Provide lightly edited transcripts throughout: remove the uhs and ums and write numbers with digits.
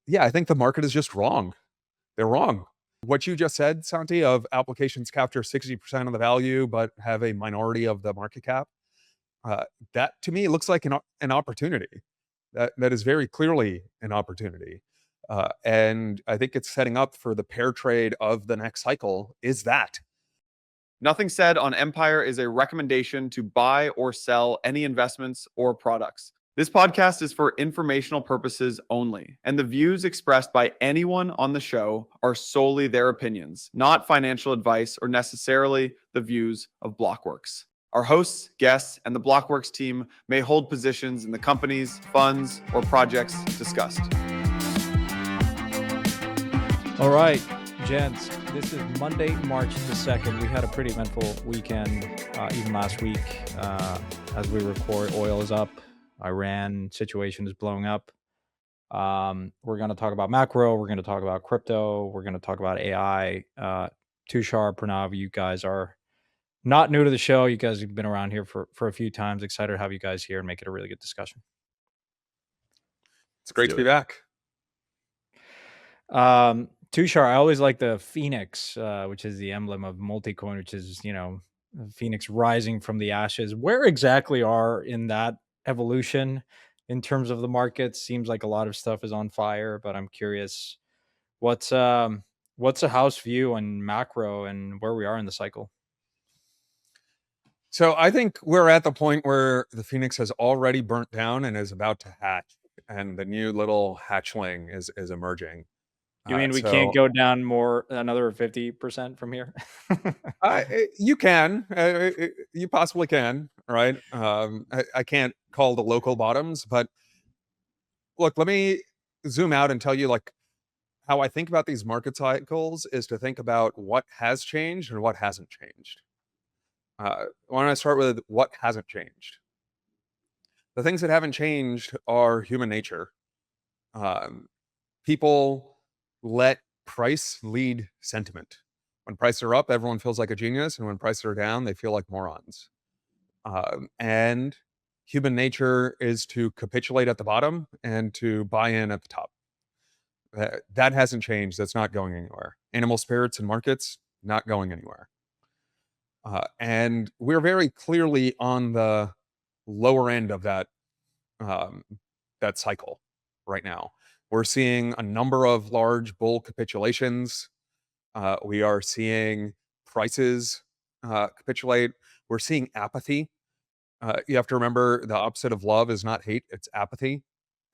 Yeah, I think the market is just wrong. They're wrong. What you just said, Santi, of applications capture 60% of the value but have a minority of the market cap, uh, that to me looks like an opportunity. That is very clearly an opportunity. And I think it's setting up for the pair trade of the next cycle is that. Nothing said on Empire is a recommendation to buy or sell any investments or products. This podcast is for informational purposes only, and the views expressed by anyone on the show are solely their opinions, not financial advice or necessarily the views of Blockworks. Our hosts, guests, and the Blockworks team may hold positions in the companies, funds, or projects discussed. All right, gents, this is Monday, March the 2nd. We had a pretty eventful weekend, even last week. As we record, oil is up. Iran situation is blowing up. We're going to talk about macro. We're going to talk about crypto. We're going to talk about AI. Tushar, Pranav, you guys are not new to the show. You guys have been around here for a few times. Excited to have you guys here and make it a really good discussion. It's great to be back. Tushar, I always like the Phoenix, which is the emblem of Multicoin, which is, Phoenix rising from the ashes. Where exactly are in that evolution in terms of the market? Seems like a lot of stuff is on fire, but I'm curious, what's a house view on macro and where we are in the cycle? So I think we're at the point where the Phoenix has already burnt down and is about to hatch, and the new little hatchling is emerging. You mean we can't go down another 50% from here? You can, you possibly can, right? I can't call the local bottoms, but look, let me zoom out and tell you like how I think about these market cycles is to think about what has changed and what hasn't changed. Why don't I start with what hasn't changed? The things that haven't changed are human nature. People let price lead sentiment. When prices are up, everyone feels like a genius, and when prices are down, they feel like morons. And human nature is to capitulate at the bottom and to buy in at the top. That hasn't changed. That's not going anywhere. Animal spirits and markets, not going anywhere. And we're very clearly on the lower end of that that cycle right now. We're seeing a number of large bull capitulations. We are seeing prices capitulate. We're seeing apathy. You have to remember the opposite of love is not hate, it's apathy.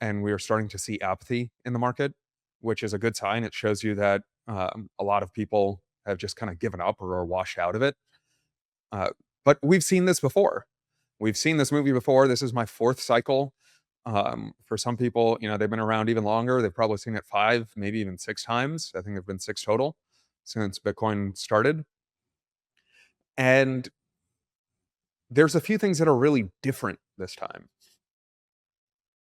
And we are starting to see apathy in the market, which is a good sign. It shows you that a lot of people have just kind of given up or are washed out of it. But we've seen this before. We've seen this movie before. This is my fourth cycle. For some people, they've been around even longer. They've probably seen it 5, maybe even 6 times. I think there've been 6 total since Bitcoin started. And there's a few things that are really different this time.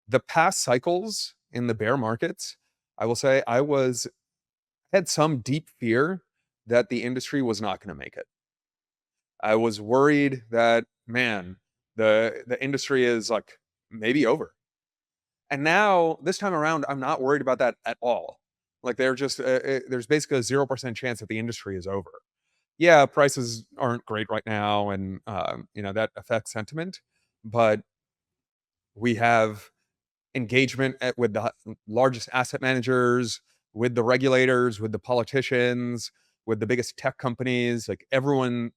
The past cycles in the bear markets, I will say I had some deep fear that the industry was not going to make it. I was worried that, man, the industry is like maybe over. And now this time around, I'm not worried about that at all. Like there's basically a 0% chance that the industry is over. Yeah, prices aren't great right now, and that affects sentiment. But we have engagement with the largest asset managers, with the regulators, with the politicians, with the biggest tech companies. Like everyone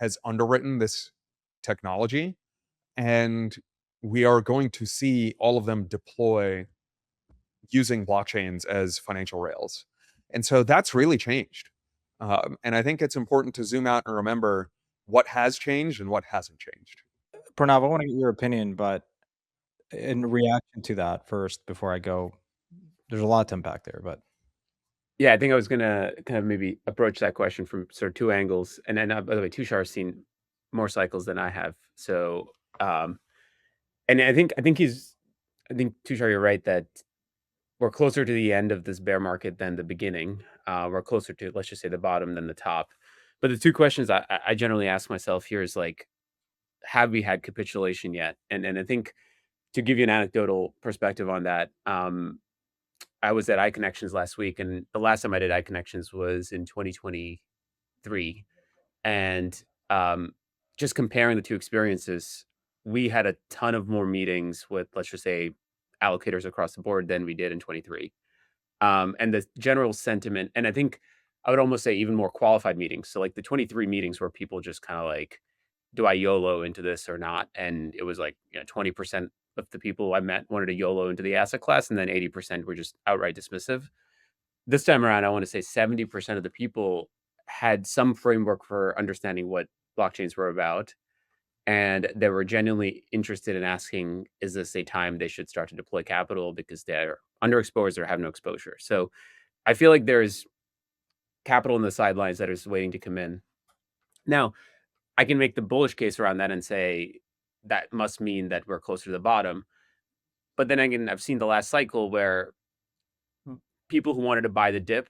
has underwritten this technology, and we are going to see all of them deploy using blockchains as financial rails. And so that's really changed. And I think it's important to zoom out and remember what has changed and what hasn't changed. Pranav, I want to get your opinion, but in reaction to that first, before I go, there's a lot to unpack there, but. Yeah, I think I was gonna kind of maybe approach that question from sort of 2 angles. And then, by the way, Tushar's seen more cycles than I have. So, and I think Tushar, you're right that we're closer to the end of this bear market than the beginning. We're closer to, let's just say, the bottom than the top. But the 2 questions I generally ask myself here is like, have we had capitulation yet? And I think to give you an anecdotal perspective on that, I was at iConnections last week, and the last time I did iConnections was in 2023. And just comparing the two experiences, we had a ton of more meetings with, let's just say, allocators across the board than we did in 23. And the general sentiment, and I think I would almost say even more qualified meetings. So like the 23 meetings where people just kind of like, do I YOLO into this or not? And it was like, 20% of the people I met wanted to YOLO into the asset class, and then 80% were just outright dismissive. This time around, I want to say 70% of the people had some framework for understanding what blockchains were about. And they were genuinely interested in asking, is this a time they should start to deploy capital because they're underexposed or have no exposure? So I feel like there's capital in the sidelines that is waiting to come in. Now, I can make the bullish case around that and say that must mean that we're closer to the bottom. But then again, I've seen the last cycle where people who wanted to buy the dip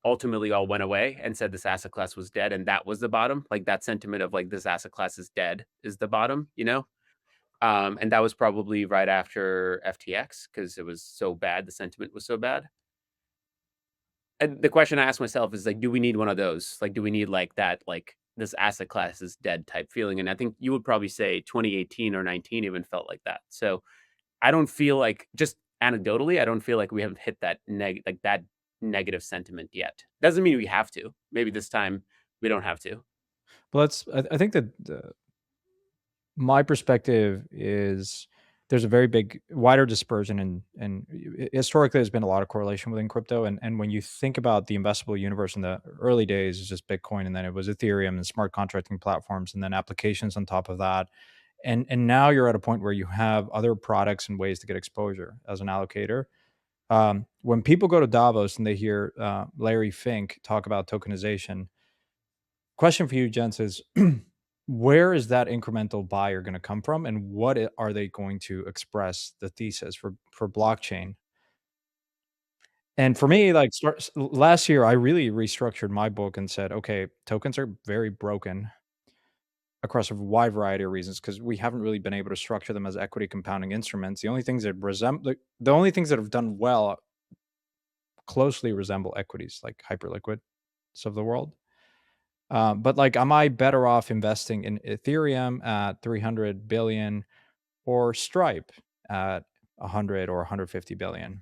ultimately all went away and said this asset class was dead, and that was the bottom. Like that sentiment of like this asset class is dead is the bottom, and that was probably right after FTX because it was so bad. The sentiment was so bad. And the question I ask myself is like, do we need one of those? Like, do we need like that, like this asset class is dead type feeling? And I think you would probably say 2018 or 19 even felt like that. So I don't feel like, just anecdotally, I don't feel like we haven't hit that that negative sentiment yet. Doesn't mean we have to. Maybe this time we don't have to. But I think that my perspective is there's a very big wider dispersion, and historically there's been a lot of correlation within crypto. And when you think about the investable universe in the early days, it's just Bitcoin, and then it was Ethereum and smart contracting platforms, and then applications on top of that. And now you're at a point where you have other products and ways to get exposure as an allocator. When people go to Davos and they hear Larry Fink talk about tokenization, question for you, gents, is where is that incremental buyer going to come from, and what are they going to express the thesis for blockchain? And for me, like last year, I really restructured my book and said, okay, tokens are very broken across a wide variety of reasons because we haven't really been able to structure them as equity compounding instruments. The only things that the only things that have done well closely resemble equities, like hyperliquid of the world. But like, am I better off investing in Ethereum at 300 billion or Stripe at 100 or 150 billion?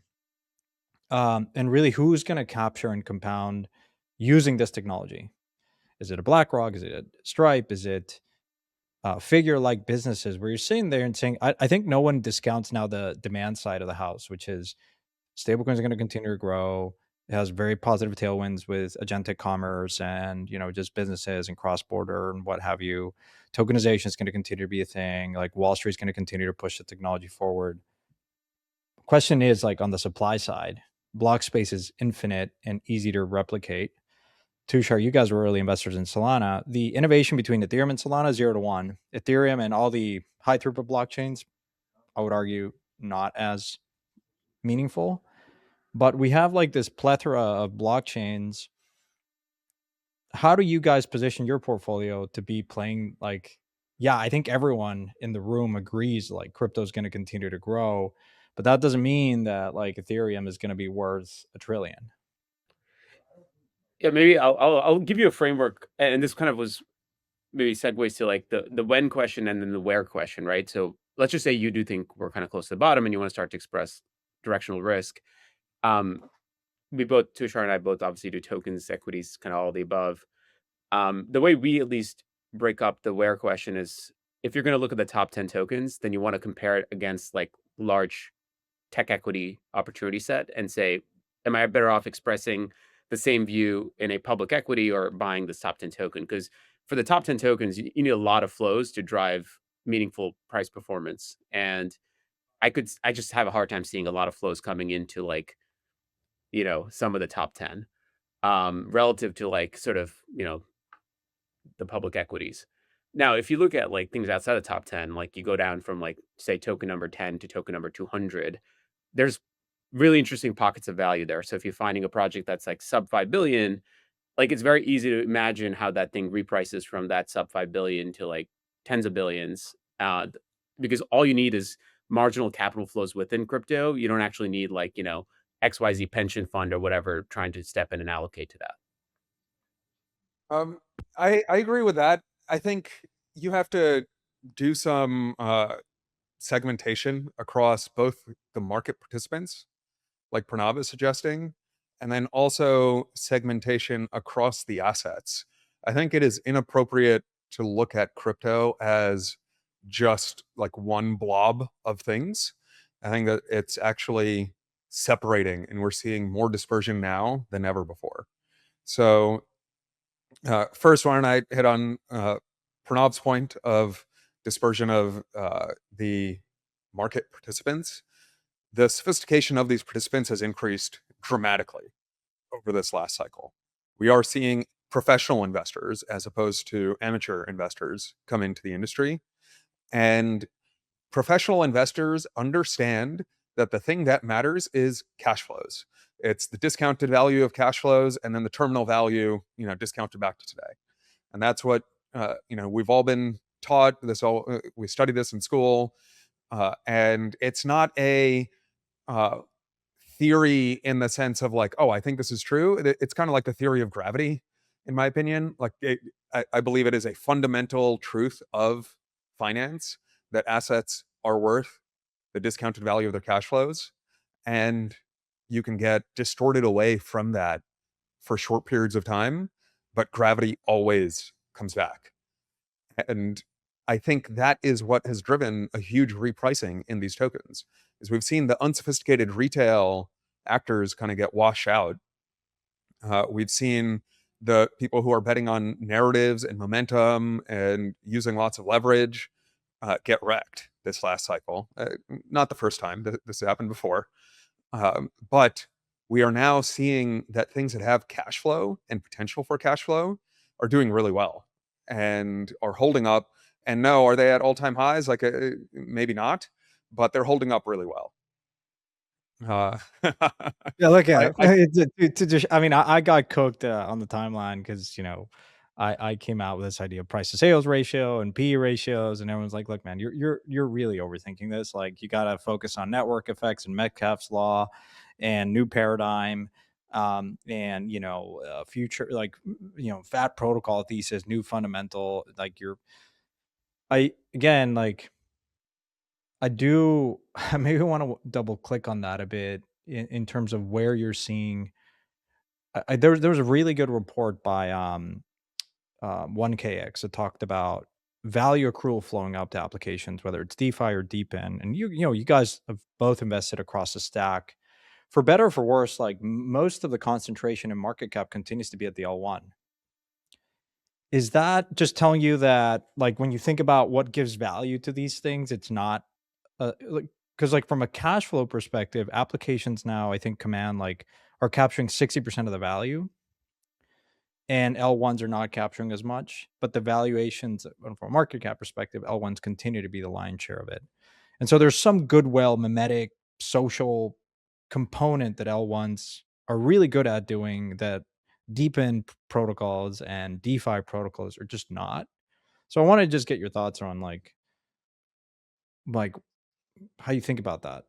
And really, who's going to capture and compound using this technology? Is it a BlackRock? Is it a Stripe? Is it figure-like businesses where you're sitting there and saying, I think no one discounts now the demand side of the house, which is stablecoins are going to continue to grow. It has very positive tailwinds with agentic commerce and, just businesses and cross-border and what have you. Tokenization is going to continue to be a thing. Like Wall Street is going to continue to push the technology forward. Question is, like, on the supply side, block space is infinite and easy to replicate. Tushar, you guys were early investors in Solana. The innovation between Ethereum and Solana, 0 to 1. Ethereum and all the high throughput blockchains, I would argue, not as meaningful. But we have like this plethora of blockchains. How do you guys position your portfolio to be playing like, yeah, I think everyone in the room agrees like crypto is going to continue to grow, but that doesn't mean that like Ethereum is going to be worth $1 trillion. Yeah, maybe I'll give you a framework, and this kind of was maybe segues to like the when question and then the where question, right? So let's just say you do think we're kind of close to the bottom and you want to start to express directional risk. We both, Tushar and I both obviously do tokens, equities, kind of all the above. The way we at least break up the where question is if you're going to look at the top 10 tokens, then you want to compare it against like large tech equity opportunity set and say, am I better off expressing the same view in a public equity or buying this top 10 token? Because for the top 10 tokens, you need a lot of flows to drive meaningful price performance. And I just have a hard time seeing a lot of flows coming into like, some of the top 10 relative to like sort of, the public equities. Now, if you look at like things outside the top 10, like you go down from like, say, token number 10 to token number 200, there's really interesting pockets of value there. So if you're finding a project that's like sub 5 billion, like it's very easy to imagine how that thing reprices from that sub 5 billion to like tens of billions, because all you need is marginal capital flows within crypto. You don't actually need like, XYZ pension fund or whatever trying to step in and allocate to that. I agree with that. I think you have to do some segmentation across both the market participants, like Pranav is suggesting, and then also segmentation across the assets. I think it is inappropriate to look at crypto as just like one blob of things. I think that it's actually separating, and we're seeing more dispersion now than ever before. So, first, why don't I hit on Pranav's point of dispersion of the market participants? The sophistication of these participants has increased dramatically over this last cycle. We are seeing professional investors as opposed to amateur investors come into the industry. And professional investors understand that the thing that matters is cash flows. It's the discounted value of cash flows and then the terminal value, discounted back to today. And that's what, we've all been taught this. We studied this in school. And it's not a uh, theory in the sense of like, oh, I think this is true. It's kind of like the theory of gravity, in my opinion. Like, I believe it is a fundamental truth of finance that assets are worth the discounted value of their cash flows, and you can get distorted away from that for short periods of time, but gravity always comes back. And I think that is what has driven a huge repricing in these tokens. Is we've seen the unsophisticated retail actors kind of get washed out. We've seen the people who are betting on narratives and momentum and using lots of leverage get wrecked this last cycle. Not the first time. This happened before. But we are now seeing that things that have cash flow and potential for cash flow are doing really well and are holding up. And no, are they at all-time highs? Like, maybe not, but they're holding up really well. Yeah, look at I it. To just, I mean, I got cooked on the timeline because I came out with this idea of price to sales ratio and PE ratios, and everyone's like, "Look, man, you're really overthinking this. Like, you got to focus on network effects and Metcalfe's law, and new paradigm, and future fat protocol thesis, new fundamental. Like, I again like." I do I maybe want to double click on that a bit in terms of where you're seeing. There was a really good report by 1KX that talked about value accrual flowing out to applications, whether it's DeFi or DeepIn. And you guys have both invested across the stack. For better or for worse, like most of the concentration in market cap continues to be at the L1. Is that just telling you that, like, when you think about what gives value to these things, it's not like, because like from a cash flow perspective, applications now, I think command like are capturing 60% of the value, and L1s are not capturing as much, but the valuations from a market cap perspective, L1s continue to be the lion's share of it. And so there's some goodwill, mimetic, social component that L1s are really good at doing that deepen protocols and DeFi protocols are just not. So I want to just get your thoughts on like how you think about that.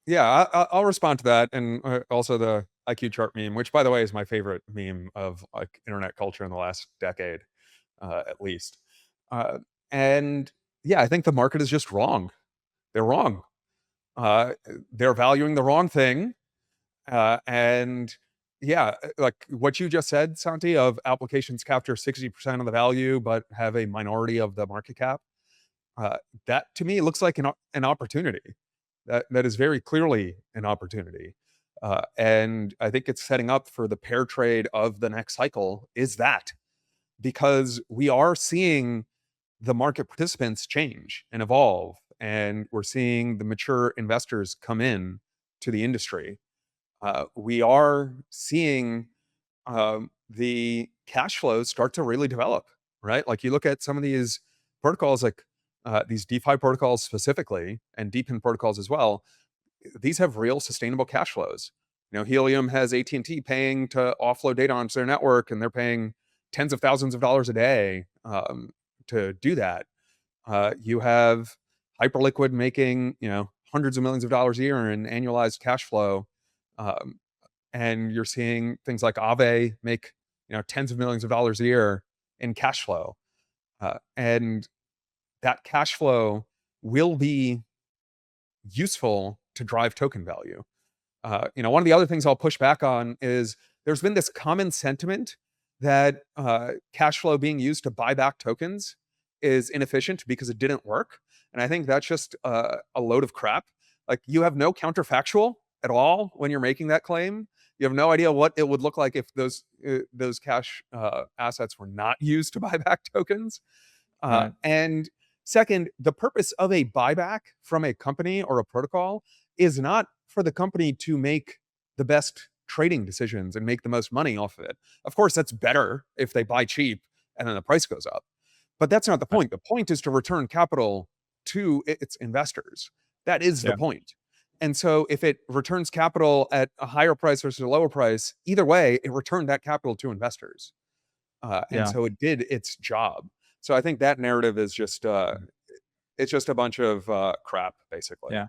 Yeah, I'll respond to that, and also the IQ chart meme, which by the way is my favorite meme of like internet culture in the last decade, at least. Uh, and yeah, I think the market is just wrong. They're wrong. Uh, they're valuing the wrong thing, and yeah, like what you just said, Santi, of applications capture 60% of the value but have a minority of the market cap. Uh, that to me looks like an opportunity. That is very clearly an opportunity. And I think it's setting up for the pair trade of the next cycle is that because we are seeing the market participants change and evolve, and we're seeing the mature investors come in to the industry. We are seeing the cash flows start to really develop, right? Like you look at some of these protocols, like these DeFi protocols specifically, and DeepIn protocols as well. These have real sustainable cash flows. Helium has AT&T paying to offload data onto their network, and they're paying tens of thousands of dollars a day to do that. You have Hyperliquid making hundreds of millions of dollars a year in annualized cash flow Um, and you're seeing things like Aave make tens of millions of dollars a year in cash flow, and that cash flow will be useful to drive token value. One of the other things I'll push back on is there's been this common sentiment that cash flow being used to buy back tokens is inefficient because it didn't work. And I think that's just a load of crap. Like, you have no counterfactual at all when you're making that claim. You have no idea what it would look like if those cash assets were not used to buy back tokens. Right. And second, the purpose of a buyback from a company or a protocol is not for the company to make the best trading decisions and make the most money off of it. Of course, that's better if they buy cheap and then the price goes up. But that's not the point. The point is to return capital to its investors. That is the Yeah. point. And so if it returns capital at a higher price versus a lower price, either way, it returned that capital to investors. And Yeah. so it did its job. So I think that narrative is just it's just a bunch of crap, basically. Yeah.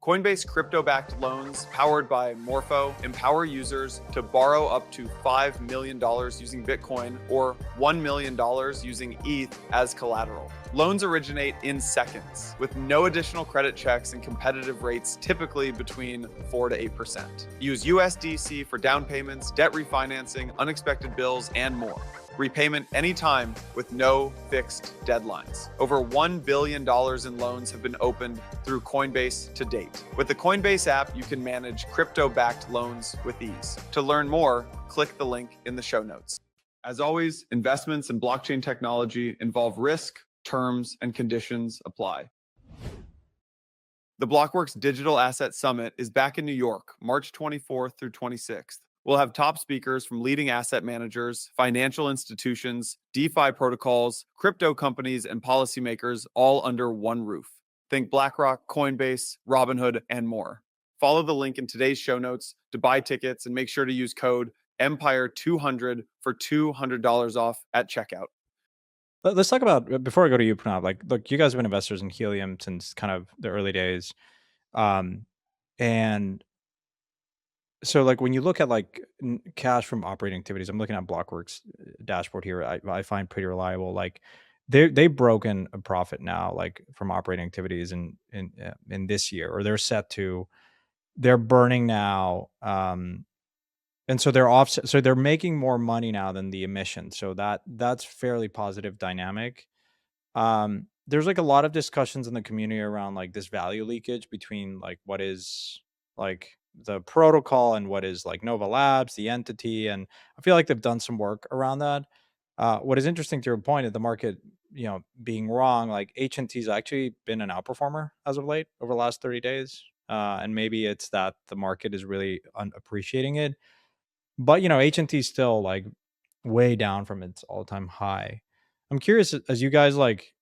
Coinbase crypto-backed loans powered by Morpho empower users to borrow up to $5 million using Bitcoin or $1 million using ETH as collateral. Loans originate in seconds with no additional credit checks and competitive rates, typically between 4 to 8%. Use USDC for down payments, debt refinancing, unexpected bills, and more. Repayment anytime with no fixed deadlines. Over $1 billion in loans have been opened through Coinbase to date. With the Coinbase app, you can manage crypto-backed loans with ease. To learn more, click the link in the show notes. As always, investments in blockchain technology involve risk, terms, and conditions apply. The Blockworks Digital Asset Summit is back in New York, March 24th through 26th. We'll have top speakers from leading asset managers, financial institutions, DeFi protocols, crypto companies, and policymakers all under one roof. Think BlackRock, Coinbase, Robinhood, and more. Follow the link in today's show notes to buy tickets and make sure to use code EMPIRE200 for $200 off at checkout. Let's talk about, before I go to you, Pranav, like, look, you guys have been investors in Helium since kind of the early days. And so, like, when you look at like cash from operating activities, I'm looking at Blockworks dashboard here. I find pretty reliable. Like, they've broken a profit now, like from operating activities in this year, or they're set to. They're burning now, and so they're offset. So they're making more money now than the emission. So that's fairly positive dynamic. There's like a lot of discussions in the community around like this value leakage between like what is like the protocol and what is like Nova Labs, the entity, and I feel like they've done some work around that. What is interesting to your point of the market, being wrong, like HNT's actually been an outperformer as of late over the last 30 days. And maybe it's that the market is really appreciating it. But HNT is still like way down from its all-time high. I'm curious, as you guys like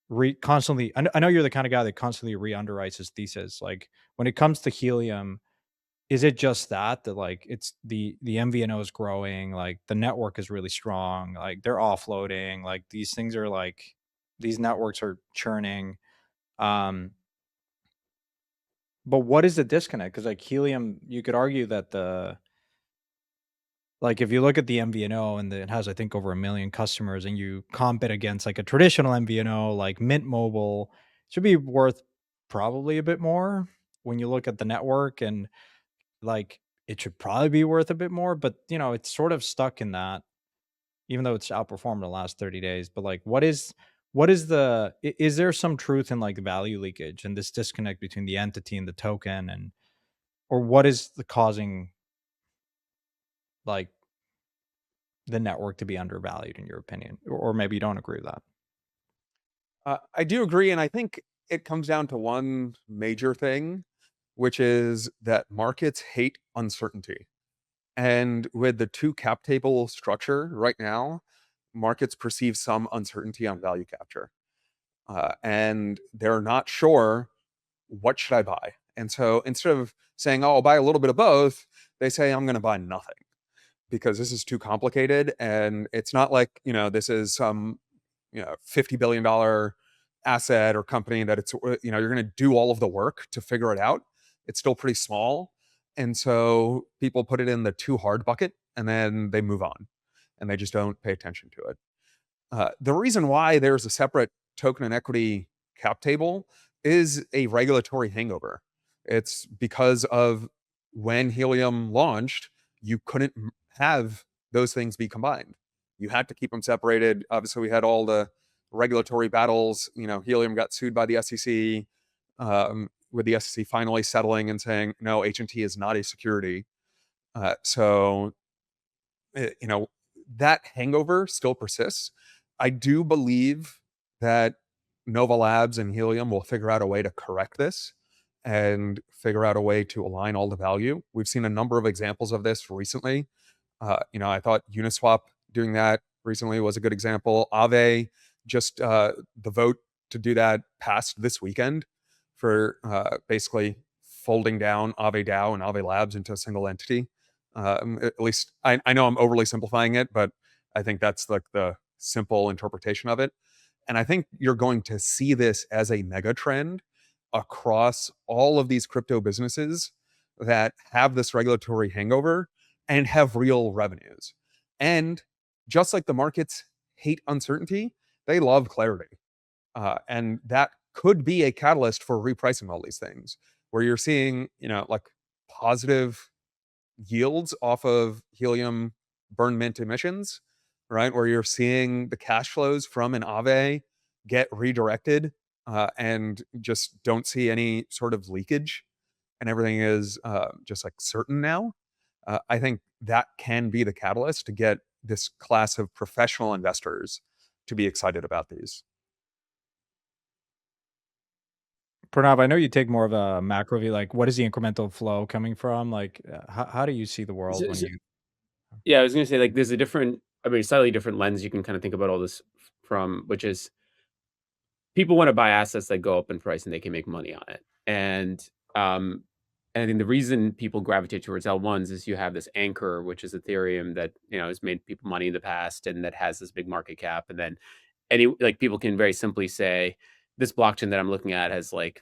constantly, I know you're the kind of guy that constantly re-underwrites his thesis. Like, when it comes to Helium, is it just that like it's the MVNO is growing, like the network is really strong, like they're offloading, like these things are like these networks are churning. Um, but what is the disconnect? Because like Helium, you could argue that like if you look at the MVNO and it has, I think, over 1 million customers, and you comp it against like a traditional MVNO like Mint Mobile, it should be worth probably a bit more when you look at the network, and like it should probably be worth a bit more, but it's sort of stuck in that, even though it's outperformed the last 30 days. But like is there some truth in like value leakage and this disconnect between the entity and the token, and or what is the causing like the network to be undervalued in your opinion? Or maybe you don't agree with that. I do agree, and I think it comes down to one major thing, which is that markets hate uncertainty. And with the two cap table structure right now, markets perceive some uncertainty on value capture. And they're not sure, what should I buy? And so instead of saying, oh, I'll buy a little bit of both, they say, I'm going to buy nothing because this is too complicated. And it's not like, this is some, $50 billion asset or company that it's, you're going to do all of the work to figure it out. It's still pretty small. And so people put it in the too hard bucket and then they move on and they just don't pay attention to it. The reason why there's a separate token and equity cap table is a regulatory hangover. It's because of when Helium launched, you couldn't have those things be combined. You had to keep them separated. Obviously, we had all the regulatory battles. Helium got sued by the SEC, with the SEC finally settling and saying, no, H&T is not a security. So, that hangover still persists. I do believe that Nova Labs and Helium will figure out a way to correct this and figure out a way to align all the value. We've seen a number of examples of this recently. I thought Uniswap doing that recently was a good example. Aave, just the vote to do that passed this weekend for basically folding down Aave DAO and Aave Labs into a single entity. At least I know I'm overly simplifying it, but I think that's like the simple interpretation of it. And I think you're going to see this as a mega trend across all of these crypto businesses that have this regulatory hangover and have real revenues. And just like the markets hate uncertainty, they love clarity. And that could be a catalyst for repricing all these things, where you're seeing, like positive yields off of Helium burn mint emissions, right? Where you're seeing the cash flows from an Aave get redirected, and just don't see any sort of leakage, and everything is just like certain now. I think that can be the catalyst to get this class of professional investors to be excited about these. Pranav, I know you take more of a macro view. Like, what is the incremental flow coming from? Like, how do you see the world when you? Yeah, I was gonna say, like, there's a different, slightly different lens you can kind of think about all this from, which is people want to buy assets that go up in price and they can make money on it. And I think the reason people gravitate towards L1s is you have this anchor, which is Ethereum, that has made people money in the past and that has this big market cap. And then people can very simply say, this blockchain that I'm looking at has like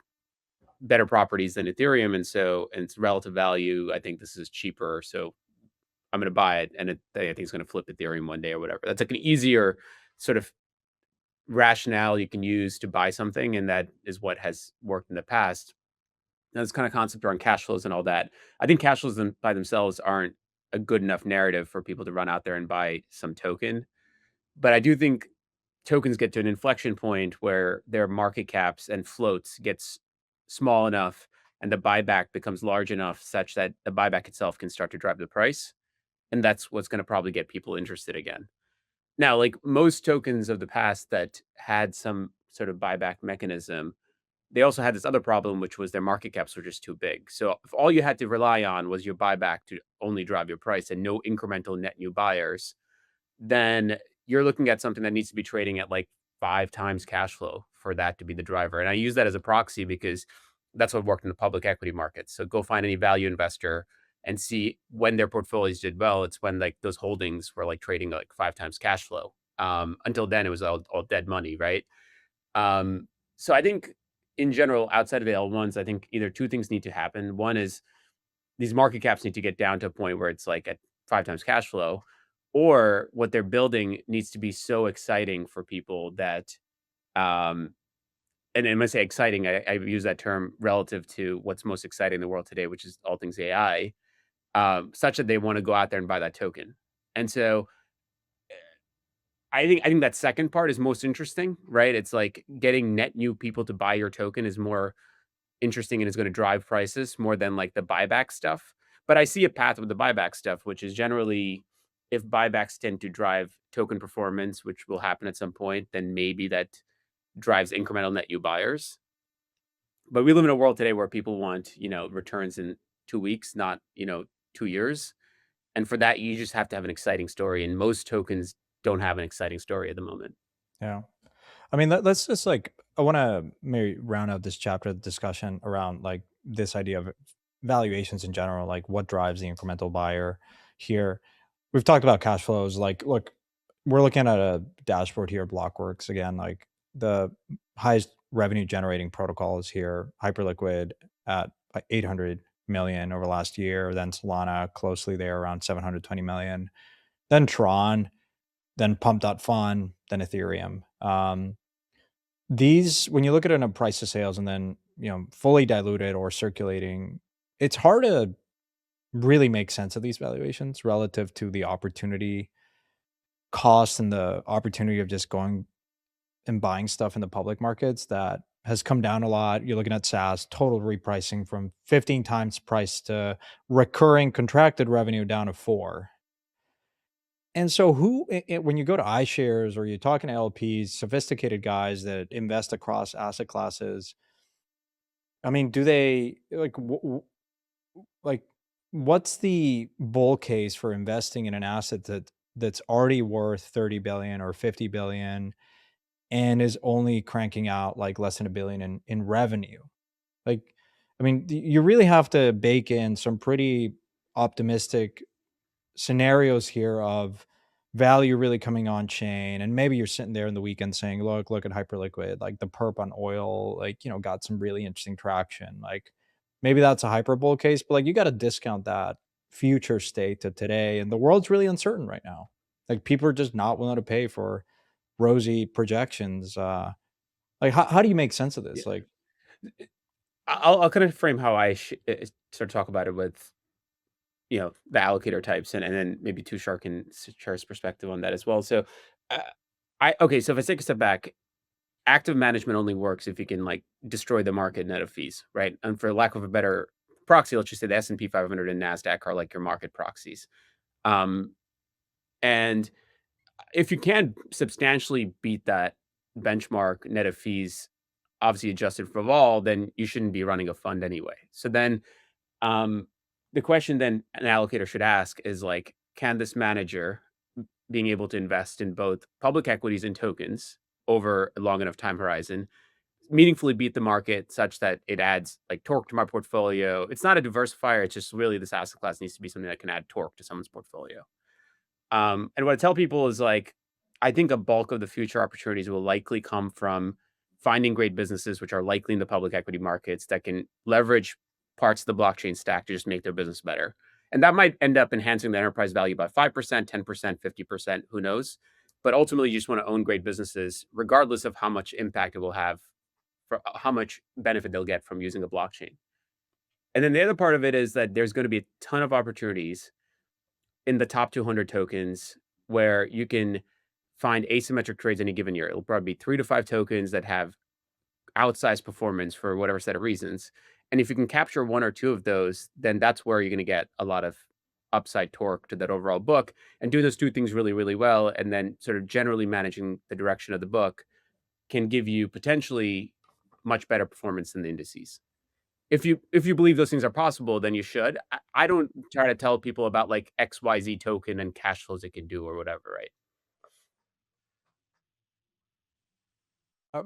better properties than Ethereum, and its relative value, I think this is cheaper, so I'm going to buy it, and I think it's going to flip Ethereum one day or whatever. That's like an easier sort of rationale you can use to buy something, and that is what has worked in the past. Now, this kind of concept around cash flows and all that, I think cash flows by themselves aren't a good enough narrative for people to run out there and buy some token. But I do think tokens get to an inflection point where their market caps and floats gets small enough and the buyback becomes large enough such that the buyback itself can start to drive the price. And that's what's going to probably get people interested again. Now, like most tokens of the past that had some sort of buyback mechanism, they also had this other problem, which was their market caps were just too big. So if all you had to rely on was your buyback to only drive your price and no incremental net new buyers, then you're looking at something that needs to be trading at like 5 times cash flow for that to be the driver. And I use that as a proxy because that's what worked in the public equity markets. So go find any value investor and see when their portfolios did well. It's when like those holdings were like trading like 5 times cash flow. Until then, it was all dead money, right? So I think in general, outside of the L1s, I think either two things need to happen. One is these market caps need to get down to a point where it's like at 5 times cash flow, or what they're building needs to be so exciting for people that, and when I say exciting, I use that term relative to what's most exciting in the world today, which is all things AI, such that they want to go out there and buy that token. And so I think that second part is most interesting, right? It's like getting net new people to buy your token is more interesting and is going to drive prices more than like the buyback stuff. But I see a path with the buyback stuff, which is generally if buybacks tend to drive token performance, which will happen at some point, then maybe that drives incremental net new buyers. But we live in a world today where people want, returns in 2 weeks, not, 2 years. And for that, you just have to have an exciting story. And most tokens don't have an exciting story at the moment. Yeah. I mean, let's just like, I want to maybe round out this chapter of discussion around like this idea of valuations in general, like what drives the incremental buyer here. We've talked about cash flows. Like, look, we're looking at a dashboard here, Blockworks again, like the highest revenue generating protocols here, Hyperliquid at 800 million over last year. Then Solana closely there around 720 million. Then Tron, then Pump.Fun, then Ethereum. These, when you look at it in a price to sales and then, fully diluted or circulating, it's hard to really make sense of these valuations relative to the opportunity cost and the opportunity of just going and buying stuff in the public markets that has come down a lot. You're looking at SaaS total repricing from 15 times price to recurring contracted revenue down to 4. And so when you go to iShares or you're talking to LPs, sophisticated guys that invest across asset classes, I mean, do they like what's the bull case for investing in an asset that's already worth 30 billion or 50 billion and is only cranking out like less than a billion in revenue? Like, I mean, you really have to bake in some pretty optimistic scenarios here of value really coming on chain. And maybe you're sitting there in the weekend saying, look at Hyperliquid, like the perp on oil, like, got some really interesting traction. Like maybe that's a hyperbole case, but like you got to discount that future state to today. And the world's really uncertain right now. Like people are just not willing to pay for rosy projections. Like how do you make sense of this? Yeah. Like, I'll kind of frame how I sort of talk about it with, the allocator types, and then maybe Tushar can share his perspective on that as well. So, uh, so if I take a step back, active management only works if you can like destroy the market net of fees, right? And for lack of a better proxy, let's just say the S&P 500 and Nasdaq are like your market proxies. And if you can substantially beat that benchmark net of fees, obviously adjusted for vol, then you shouldn't be running a fund anyway. So then, the question then an allocator should ask is like, can this manager, being able to invest in both public equities and tokens over a long enough time horizon, meaningfully beat the market such that it adds like torque to my portfolio? It's not a diversifier. It's just really this asset class needs to be something that can add torque to someone's portfolio. And what I tell people is like, I think a bulk of the future opportunities will likely come from finding great businesses, which are likely in the public equity markets, that can leverage parts of the blockchain stack to just make their business better. And that might end up enhancing the enterprise value by 5%, 10%, 50%, who knows? But ultimately, you just want to own great businesses, regardless of how much impact it will have, for how much benefit they'll get from using a blockchain. And then the other part of it is that there's going to be a ton of opportunities in the top 200 tokens where you can find asymmetric trades any given year. It'll probably be 3 to 5 tokens that have outsized performance for whatever set of reasons. And if you can capture 1 or 2 of those, then that's where you're going to get a lot of upside torque to that overall book. And do those 2 things really, really well, and then sort of generally managing the direction of the book can give you potentially much better performance than the indices. If you believe those things are possible, then you should. I don't try to tell people about like XYZ token and cash flows it can do or whatever, right?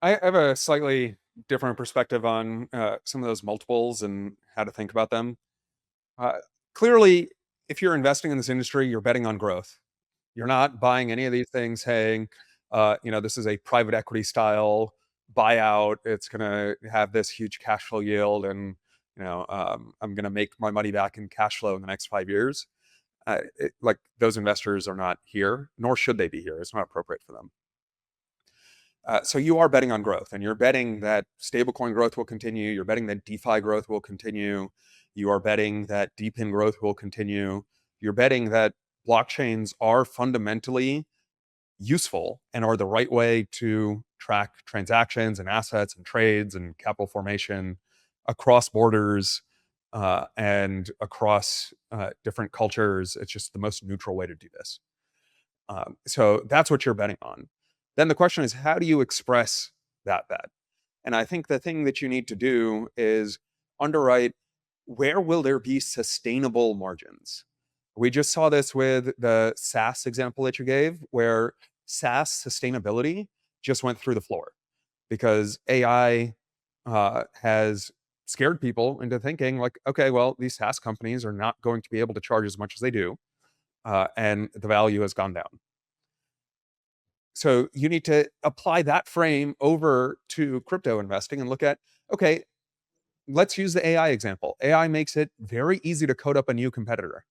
I have a slightly different perspective on some of those multiples and how to think about them. Clearly, if you're investing in this industry, you're betting on growth. You're not buying any of these things saying, this is a private equity style buyout. It's going to have this huge cash flow yield, and I'm going to make my money back in cash flow in the next 5 years. Like those investors are not here, nor should they be here. It's not appropriate for them. So you are betting on growth, and you're betting that stablecoin growth will continue. You're betting that DeFi growth will continue. You are betting that DePIN growth will continue. You're betting that blockchains are fundamentally useful and are the right way to track transactions and assets and trades and capital formation across borders and across different cultures. It's just the most neutral way to do this. So that's what you're betting on. Then the question is, how do you express that bet? And I think the thing that you need to do is underwrite, where will there be sustainable margins? We just saw this with the SaaS example that you gave, where SaaS sustainability just went through the floor because AI has scared people into thinking like, okay, well, these SaaS companies are not going to be able to charge as much as they do, and the value has gone down. So you need to apply that frame over to crypto investing and look at, okay, let's use the AI example. AI makes it very easy to code up a new competitor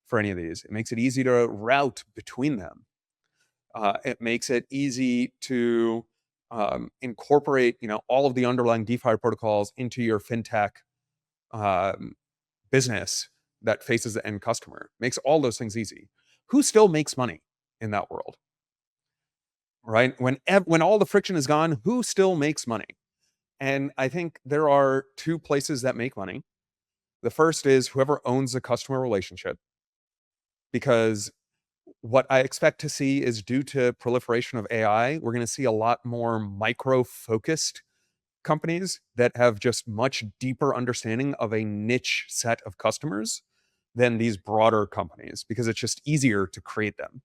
for any of these. It makes it easy to route between them. It makes it easy to incorporate, all of the underlying DeFi protocols into your fintech business that faces the end customer. Makes all those things easy. Who still makes money in that world? Right? When all the friction is gone, who still makes money? And I think there are two places that make money. The first is whoever owns the customer relationship, because what I expect to see is, due to proliferation of AI, we're going to see a lot more micro-focused companies that have just much deeper understanding of a niche set of customers than these broader companies, because it's just easier to create them.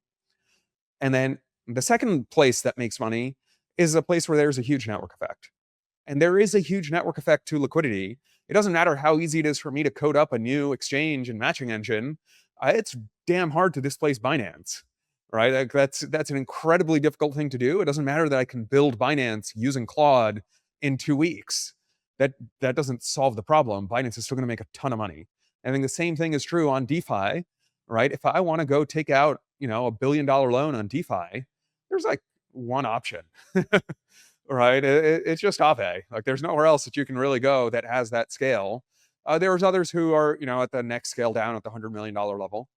And then the second place that makes money is a place where there's a huge network effect. And there is a huge network effect to liquidity. It doesn't matter how easy it is for me to code up a new exchange and matching engine. It's damn hard to displace Binance, right? Like that's an incredibly difficult thing to do. It doesn't matter that I can build Binance using Claude in 2 weeks. That doesn't solve the problem. Binance is still going to make a ton of money. I think the same thing is true on DeFi, right? If I want to go take out, a $1 billion loan on DeFi, there's like one option. Right? It's just Aave. Like there's nowhere else that you can really go that has that scale. There's others who are, at the next scale down at the $100 million level.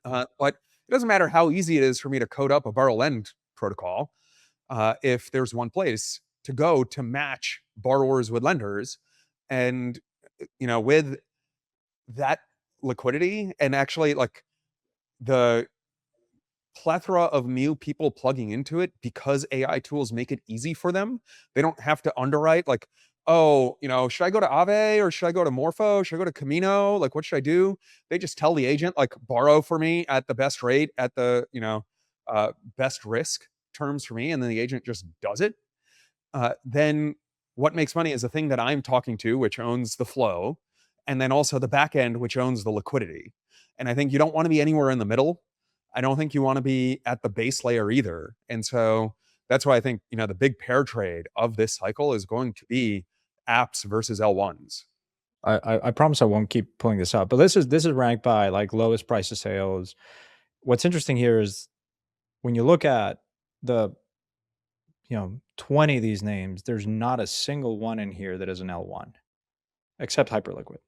But it doesn't matter how easy it is for me to code up a borrow lend protocol. If there's one place to go to match borrowers with lenders, and, with that liquidity, and actually like the plethora of new people plugging into it, because AI tools make it easy for them. They don't have to underwrite like, oh, should I go to Aave or should I go to Morpho? Should I go to Camino? Like, what should I do? They just tell the agent, like, borrow for me at the best rate, at the, best risk terms for me. And then the agent just does it. Then what makes money is the thing that I'm talking to, which owns the flow, and then also the back end, which owns the liquidity. And I think you don't want to be anywhere in the middle. I don't think you want to be at the base layer either. And so that's why I think, the big pair trade of this cycle is going to be apps versus L1s. I promise I won't keep pulling this up, but this is ranked by like lowest price of sales. What's interesting here is when you look at the 20 of these names, there's not a single one in here that is an L1, except Hyperliquid.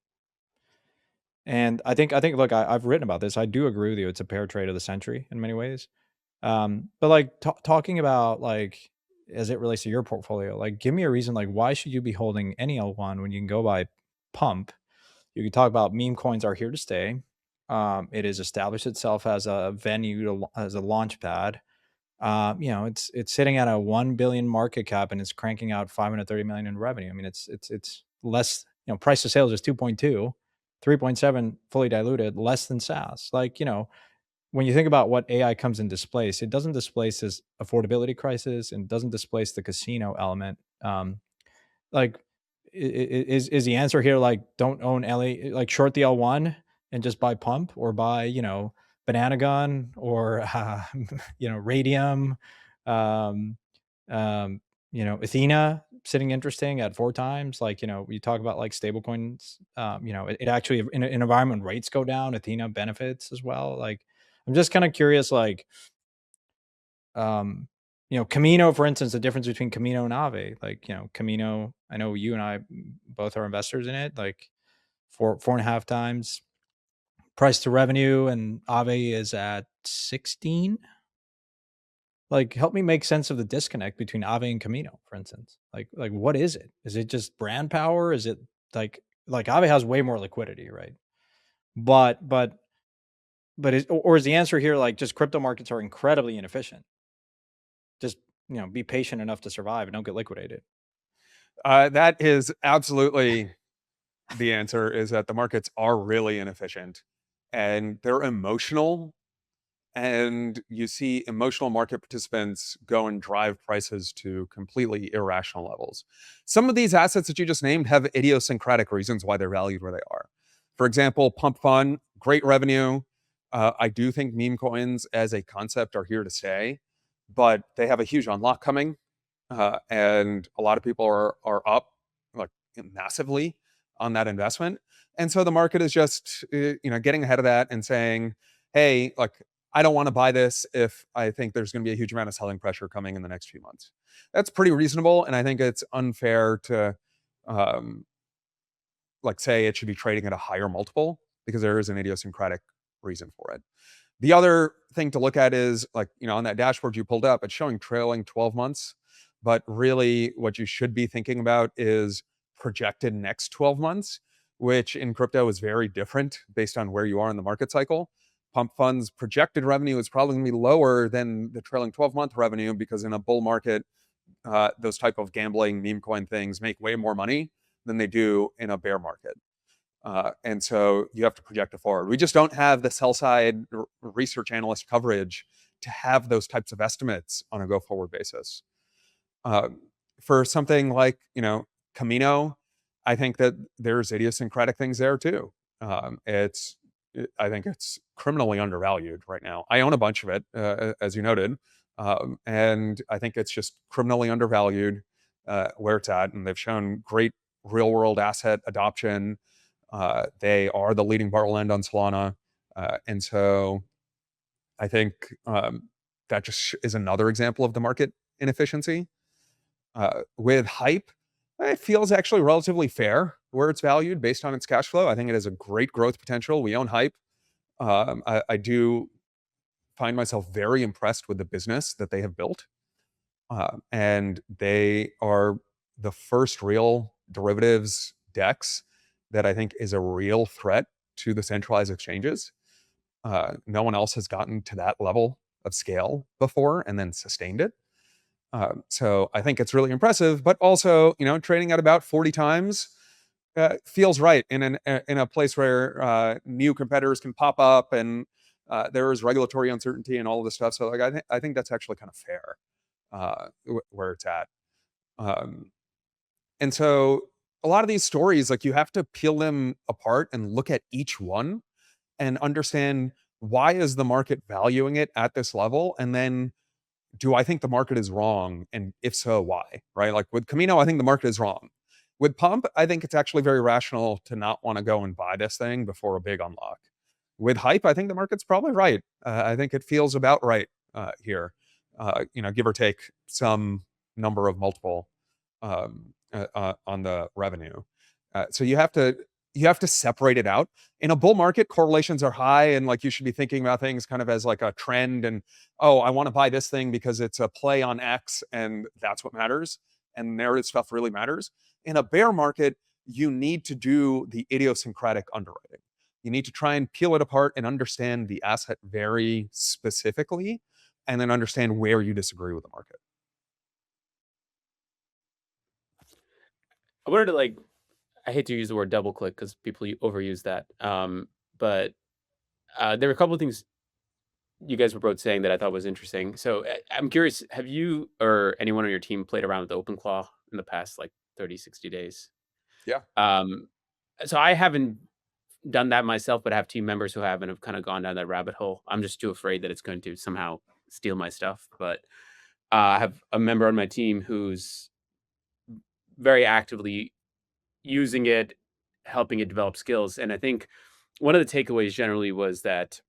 And I think look, I've written about this. I do agree with you. It's a pair trade of the century in many ways. But like talking about like as it relates to your portfolio, like give me a reason, like why should you be holding any L1 when you can go buy Pump? You can talk about meme coins are here to stay. It has established itself as a venue as a launch pad. It's sitting at a 1 billion market cap and it's cranking out 530 million in revenue. I mean, it's less, price to sales is 2.2, 3.7 fully diluted, less than SaaS. Like, when you think about what AI comes in displace, it doesn't displace this affordability crisis and doesn't displace the casino element. Like, is the answer here like don't own LA, like short the L1 and just buy Pump, or buy Banana Gun, or Radium, Athena sitting interesting at 4 times. Like, we talk about like stable coins, it actually in an environment when rates go down, Athena benefits as well. Like, I'm just kind of curious, like, Camino, for instance, the difference between Camino and Aave. Like, Camino, I know you and I both are investors in it, like 4.5 times price to revenue, and Aave is at 16. Like, help me make sense of the disconnect between Aave and Camino, for instance. Like what is it? Is it just brand power? Is it like Aave has way more liquidity, right? But is the answer here like just crypto markets are incredibly inefficient? Just, be patient enough to survive and don't get liquidated. That is absolutely the answer, is that the markets are really inefficient and they're emotional. And you see emotional market participants go and drive prices to completely irrational levels. Some of these assets that you just named have idiosyncratic reasons why they're valued where they are. For example, Pump Fun, great revenue. I do think meme coins as a concept are here to stay, but they have a huge unlock coming. And a lot of people are up like massively on that investment. And so the market is just getting ahead of that and saying, hey, like, I don't want to buy this if I think there's going to be a huge amount of selling pressure coming in the next few months. That's pretty reasonable, and I think it's unfair to like say it should be trading at a higher multiple because there is an idiosyncratic reason for it. The other thing to look at is, like, on that dashboard you pulled up, it's showing trailing 12 months, but really what you should be thinking about is projected next 12 months, which in crypto is very different based on where you are in the market cycle. Pump funds projected revenue is probably going to be lower than the trailing 12-month revenue, because in a bull market, those type of gambling meme coin things make way more money than they do in a bear market. And so you have to project it forward. We just don't have the sell side research analyst coverage to have those types of estimates on a go forward basis. For something like, Camino, I think that there's idiosyncratic things there too. I think it's criminally undervalued right now. I own a bunch of it, as you noted, and I think it's just criminally undervalued where it's at. And they've shown great real world asset adoption. They are the leading bar lend on Solana. And so I think that just is another example of the market inefficiency. With Hype, it feels actually relatively fair where it's valued based on its cash flow. I think it has a great growth potential. We own Hype. I do find myself very impressed with the business that they have built. And they are the first real derivatives DEX that I think is a real threat to the centralized exchanges. No one else has gotten to that level of scale before and then sustained it. So I think it's really impressive, but also, trading at about 40 times feels right in a place where new competitors can pop up and there is regulatory uncertainty and all of this stuff. So like I think that's actually kind of fair where it's at. And so a lot of these stories, like, you have to peel them apart and look at each one and understand, why is the market valuing it at this level? And then, do I think the market is wrong? And if so, why? Right? Like with Camino, I think the market is wrong. With Pump, I think it's actually very rational to not want to go and buy this thing before a big unlock. With Hype, I think the market's probably right. I think it feels about right here, give or take some number of multiple on the revenue. So you have to separate it out. In a bull market, correlations are high, and like, you should be thinking about things kind of as like a trend, and I want to buy this thing because it's a play on X and that's what matters, and narrative stuff really matters. In a bear market, you need to do the idiosyncratic underwriting. You need to try and peel it apart and understand the asset very specifically, and then understand where you disagree with the market. I wanted to, I hate to use the word double click because people overuse that. But there were a couple of things you guys were both saying that I thought was interesting. So I'm curious, have you or anyone on your team played around with OpenClaw in the past 30, 60 days? Yeah. So I haven't done that myself, but I have team members who have and have kind of gone down that rabbit hole. I'm just too afraid that it's going to somehow steal my stuff. But I have a member on my team who's very actively using it, helping it develop skills. And I think one of the takeaways generally was that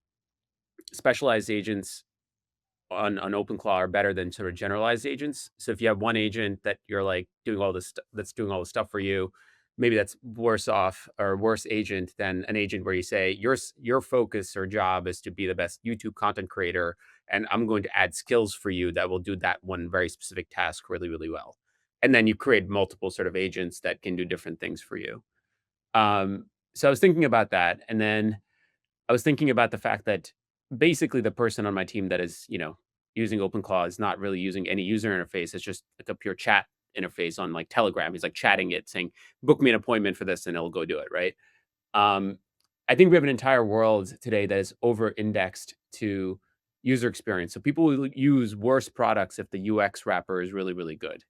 specialized agents on OpenClaw are better than sort of generalized agents. So if you have one agent that you're doing all this, that's doing all the stuff for you, maybe that's worse off or worse agent than an agent where you say your focus or job is to be the best YouTube content creator, and I'm going to add skills for you that will do that one very specific task really, really well. And then you create multiple sort of agents that can do different things for you. So I was thinking about that. And then I was thinking about the fact that basically the person on my team that is, using OpenClaw is not really using any user interface. It's just like a pure chat interface on Telegram. He's chatting it, saying, book me an appointment for this, and it'll go do it. Right. I think we have an entire world today that is over indexed to user experience. So people will use worse products if the UX wrapper is really, really good.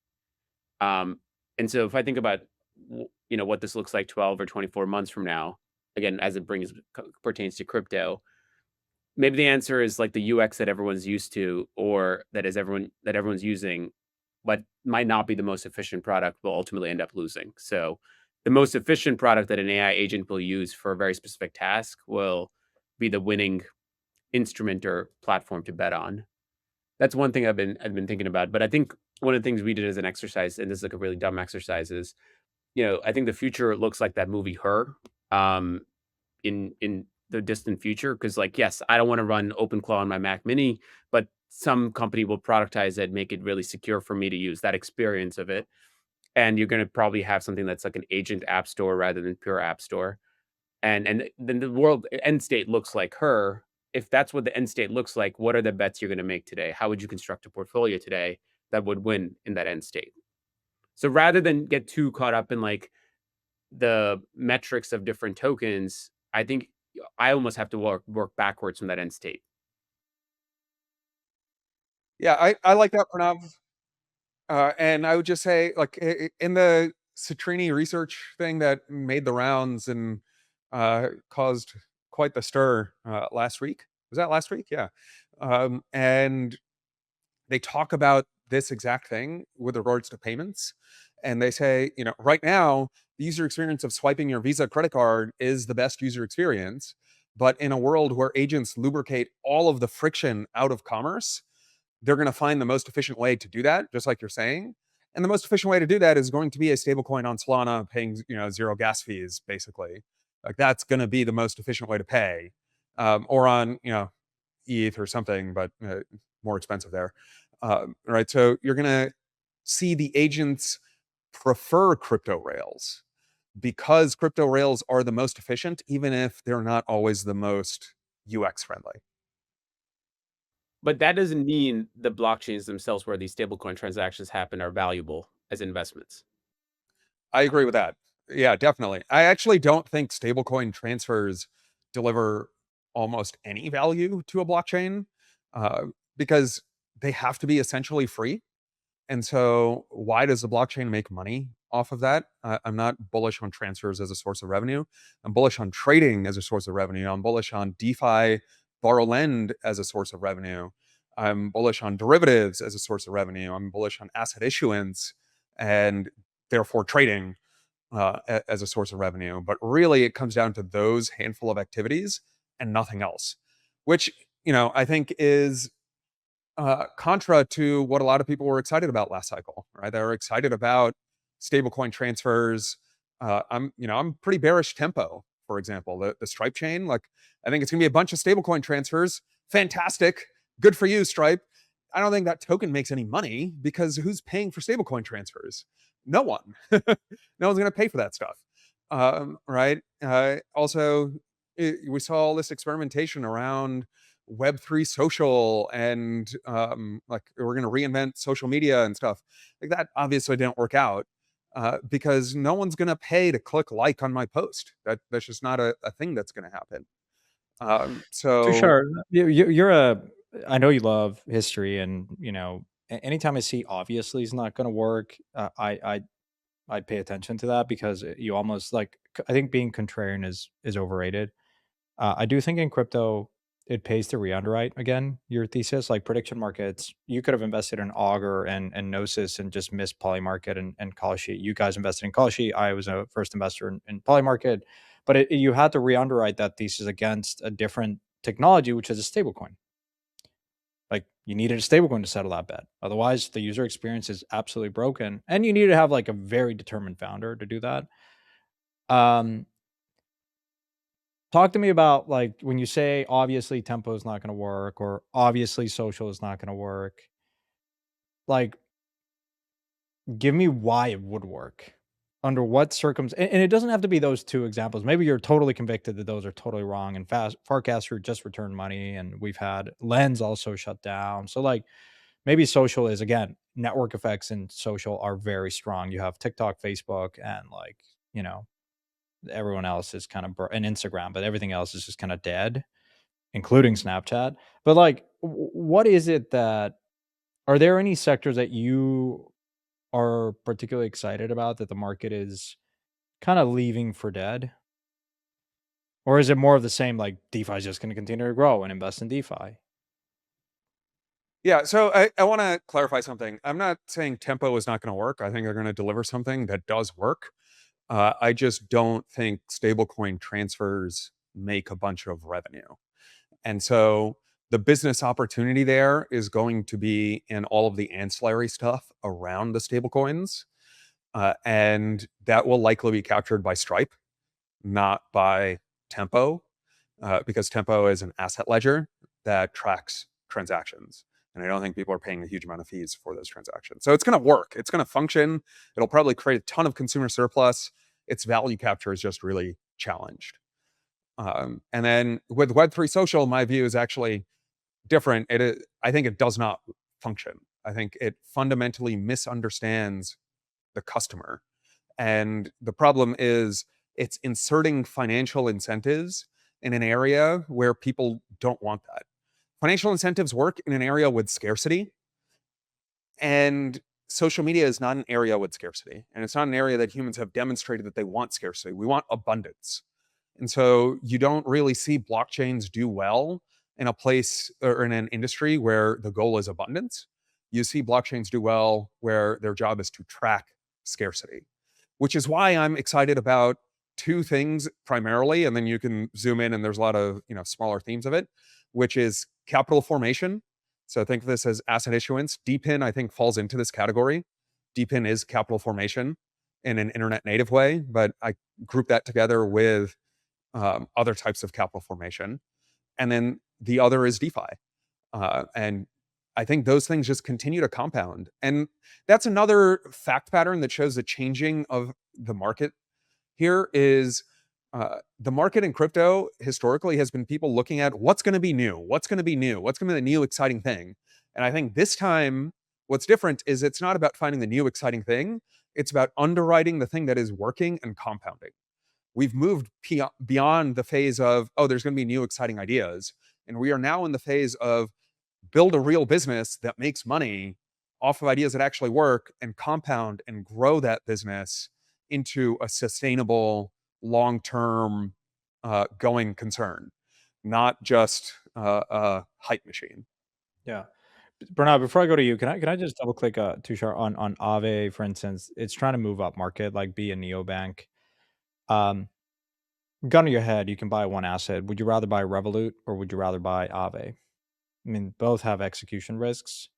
And so if I think about, what this looks like 12 or 24 months from now, again, as it pertains to crypto, maybe the answer is the UX that everyone's used to, or that everyone's using, but might not be the most efficient product, will ultimately end up losing. So the most efficient product that an AI agent will use for a very specific task will be the winning instrument or platform to bet on. That's one thing I've been thinking about. But I think one of the things we did as an exercise, and this is like a really dumb exercise, is I think the future looks like that movie Her, um, in the distant future. Because like, yes, I don't want to run OpenClaw on my Mac Mini, but some company will productize it, make it really secure for me to use that experience of it. And you're going to probably have something that's like an agent app store rather than pure app store. And then the world end state looks like Her. If that's what the end state looks like, what are the bets you're going to make today? How would you construct a portfolio today that would win in that end state? So rather than get too caught up in like the metrics of different tokens, I think I almost have to work backwards from that end state. Yeah, I like that, Pranav. And I would just say, like, in the Citrini research thing that made the rounds and caused quite the stir last week. Was that last week? Yeah. And they talk about this exact thing with regards to payments. And they say, right now, the user experience of swiping your Visa credit card is the best user experience. But in a world where agents lubricate all of the friction out of commerce, they're going to find the most efficient way to do that, just like you're saying. And the most efficient way to do that is going to be a stablecoin on Solana paying, zero gas fees, basically. Like that's going to be the most efficient way to pay, or on, ETH or something, but more expensive there. Right. So you're going to see the agents prefer crypto rails because crypto rails are the most efficient, even if they're not always the most UX friendly. But that doesn't mean the blockchains themselves where these stablecoin transactions happen are valuable as investments. I agree with that. Yeah, definitely. I actually don't think stablecoin transfers deliver almost any value to a blockchain because they have to be essentially free. And so, why does the blockchain make money off of that? I'm not bullish on transfers as a source of revenue. I'm bullish on trading as a source of revenue. I'm bullish on DeFi, borrow lend as a source of revenue. I'm bullish on derivatives as a source of revenue. I'm bullish on asset issuance and therefore trading as a source of revenue. But really, it comes down to those handful of activities and nothing else, which, I think is contra to what a lot of people were excited about last cycle, right? They were excited about stablecoin transfers. I'm pretty bearish Tempo, for example, the Stripe chain. Like, I think it's gonna be a bunch of stablecoin transfers. Fantastic, good for you, Stripe. I don't think that token makes any money because who's paying for stablecoin transfers? No one. No one's gonna pay for that stuff, right? Also, we saw all this experimentation around Web3 social and like we're going to reinvent social media and stuff like that. Obviously didn't work out because no one's going to pay to click like on my post. That's just not a thing that's going to happen. So Tushar, you're a. I know you love history, and anytime I see obviously it's not going to work, I pay attention to that because you almost like. I think being contrarian is overrated. I do think in crypto it pays to re-underwrite again your thesis. Like prediction markets, you could have invested in Augur and Gnosis and just missed Polymarket and Kalshi. You guys invested in Kalshi. I was a first investor in Polymarket, but you had to re-underwrite that thesis against a different technology, which is a stablecoin. Like you needed a stablecoin to settle that bet. Otherwise, the user experience is absolutely broken, and you need to have like a very determined founder to do that. Talk to me about like when you say obviously Tempo is not going to work or obviously social is not going to work. Like, give me why it would work. Under what circumstances? And it doesn't have to be those two examples. Maybe you're totally convicted that those are totally wrong. And Farcaster just returned money, and we've had Lens also shut down. So like maybe social is again network effects and social are very strong. You have TikTok, Facebook, and like everyone else is kind of and Instagram, but everything else is just kind of dead, including Snapchat. But like, what is it that are there any sectors that you are particularly excited about that the market is kind of leaving for dead? Or is it more of the same, like DeFi is just going to continue to grow and invest in DeFi? yeah, so I want to clarify something. I'm not saying Tempo is not going to work. I think they're going to deliver something that does work. I just don't think stablecoin transfers make a bunch of revenue. And so the business opportunity there is going to be in all of the ancillary stuff around the stablecoins. And that will likely be captured by Stripe, not by Tempo, because Tempo is an asset ledger that tracks transactions. And I don't think people are paying a huge amount of fees for those transactions. So it's going to work. It's going to function. It'll probably create a ton of consumer surplus. Its value capture is just really challenged. And then with Web3 social, my view is actually different. I think it does not function. I think it fundamentally misunderstands the customer. And the problem is it's inserting financial incentives in an area where people don't want that. Financial incentives work in an area with scarcity, and social media is not an area with scarcity. And it's not an area that humans have demonstrated that they want scarcity. We want abundance. And so you don't really see blockchains do well in a place or in an industry where the goal is abundance. You see blockchains do well where their job is to track scarcity, which is why I'm excited about two things primarily. And then you can zoom in and there's a lot of smaller themes of it, which is capital formation. So think of this as asset issuance. DPIN, I think, falls into this category. DPIN is capital formation in an internet native way, but I group that together with other types of capital formation. And then the other is DeFi. And I think those things just continue to compound. And that's another fact pattern that shows the changing of the market here is the market in crypto historically has been people looking at what's going to be new, what's going to be new, what's going to be the new exciting thing. And I think this time, what's different is it's not about finding the new exciting thing. It's about underwriting the thing that is working and compounding. We've moved beyond the phase of, oh, there's going to be new exciting ideas. And we are now in the phase of build a real business that makes money off of ideas that actually work and compound and grow that business into a sustainable, long-term going concern, not just a hype machine. Yeah. Pranav, before I go to you, can I just double click Tushar on Aave, for instance? It's trying to move up market, like be a neobank. Gun to your head, you can buy one asset. Would you rather buy Revolut or would you rather buy Aave? I mean, both have execution risks,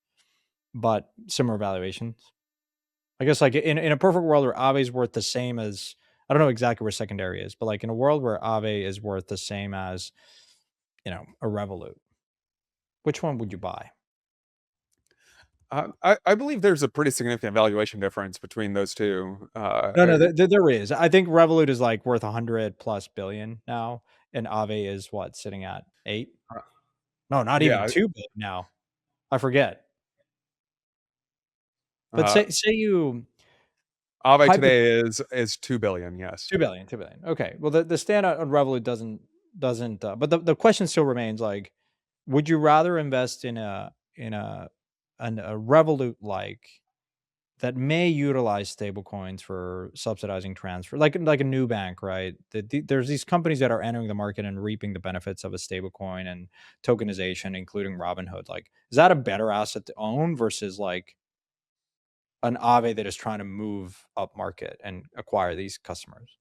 but similar valuations. I guess like in a perfect world where Aave is worth the same as, I don't know exactly where secondary is, but like in a world where Aave is worth the same as, a Revolut, which one would you buy? I believe there's a pretty significant valuation difference between those two. No, there is. I think Revolut is like worth 100+ billion now, and Aave is what, sitting at 8? No, not even Yeah, 2 billion now. I forget. But say you Aave today is 2 billion. Yes, 2 billion. Okay. Well, the standout on Revolut doesn't. But the question still remains: like, would you rather invest in a Revolut like that may utilize stablecoins for subsidizing transfer, like a new bank, right? There's these companies that are entering the market and reaping the benefits of a stablecoin and tokenization, including Robinhood. Like, is that a better asset to own versus like an Aave that is trying to move up market and acquire these customers?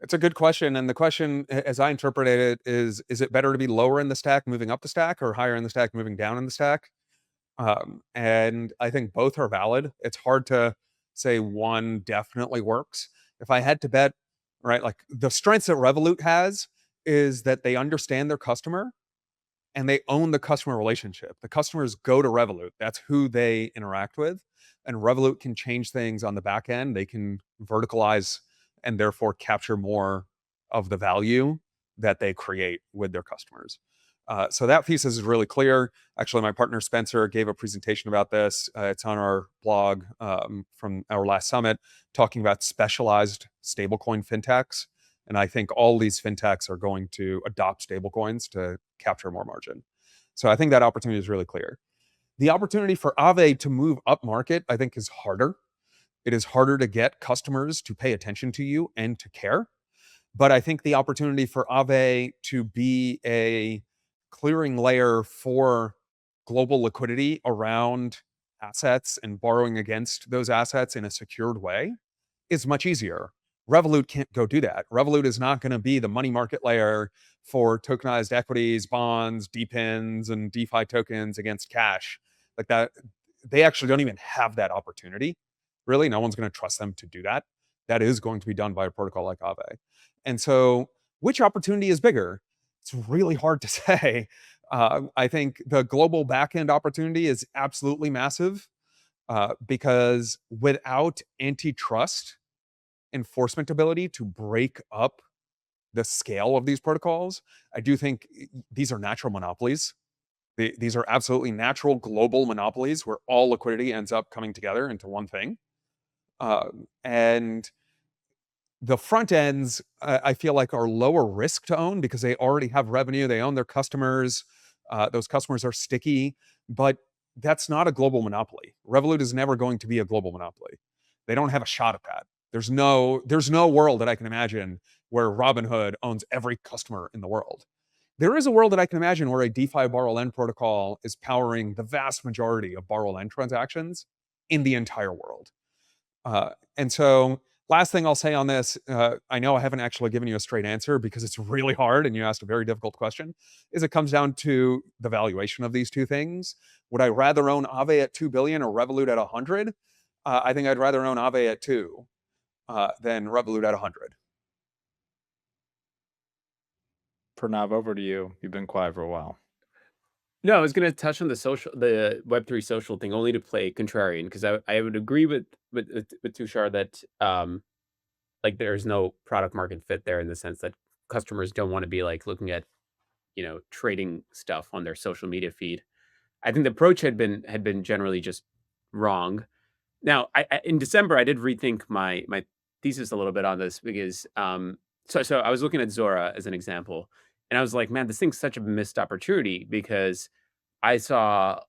it's a good question. And the question, as I interpret it, is it better to be lower in the stack, moving up the stack, or higher in the stack, moving down in the stack? And I think both are valid. It's hard to say one definitely works. If I had to bet, right, like the strengths that Revolut has is that they understand their customer and they own the customer relationship. The customers go to Revolut. That's who they interact with. And Revolut can change things on the back end. They can verticalize and therefore capture more of the value that they create with their customers. So that thesis is really clear. Actually, my partner Spencer gave a presentation about this. It's on our blog from our last summit, talking about specialized stablecoin fintechs. And I think all these fintechs are going to adopt stablecoins to capture more margin. So I think that opportunity is really clear. The opportunity for Aave to move up market, I think, is harder. It is harder to get customers to pay attention to you and to care. But I think the opportunity for Aave to be a clearing layer for global liquidity around assets and borrowing against those assets in a secured way is much easier. Revolut can't go do that. Revolut is not going to be the money market layer for tokenized equities, bonds, DPINs, and DeFi tokens against cash. Like that, they actually don't even have that opportunity. Really, no one's going to trust them to do that. That is going to be done by a protocol like Aave. And so, which opportunity is bigger? It's really hard to say. I think the global backend opportunity is absolutely massive because without antitrust enforcement ability to break up the scale of these protocols, I do think these are natural monopolies. These are absolutely natural global monopolies where all liquidity ends up coming together into one thing. And the front ends, I feel like, are lower risk to own because they already have revenue. They own their customers. Those customers are sticky, but that's not a global monopoly. Revolut is never going to be a global monopoly. They don't have a shot at that. There's no world that I can imagine where Robinhood owns every customer in the world. There is a world that I can imagine where a DeFi borrow lend protocol is powering the vast majority of borrow lend transactions in the entire world. And so, last thing I'll say on this, I know I haven't actually given you a straight answer because it's really hard and you asked a very difficult question, is it comes down to the valuation of these two things. Would I rather own Aave at 2 billion or Revolut at 100? I think I'd rather own Aave at 2 than Revolut at 100. Pranav, over to you. You've been quiet for a while. No, I was going to touch on the Web3 social thing only to play contrarian because I would agree with Tushar that like there's no product market fit there in the sense that customers don't want to be like looking at trading stuff on their social media feed. I think the approach had been generally just wrong. Now, in December I did rethink my thesis a little bit on this because so I was looking at Zora as an example, and I was like, man, this thing's such a missed opportunity because I saw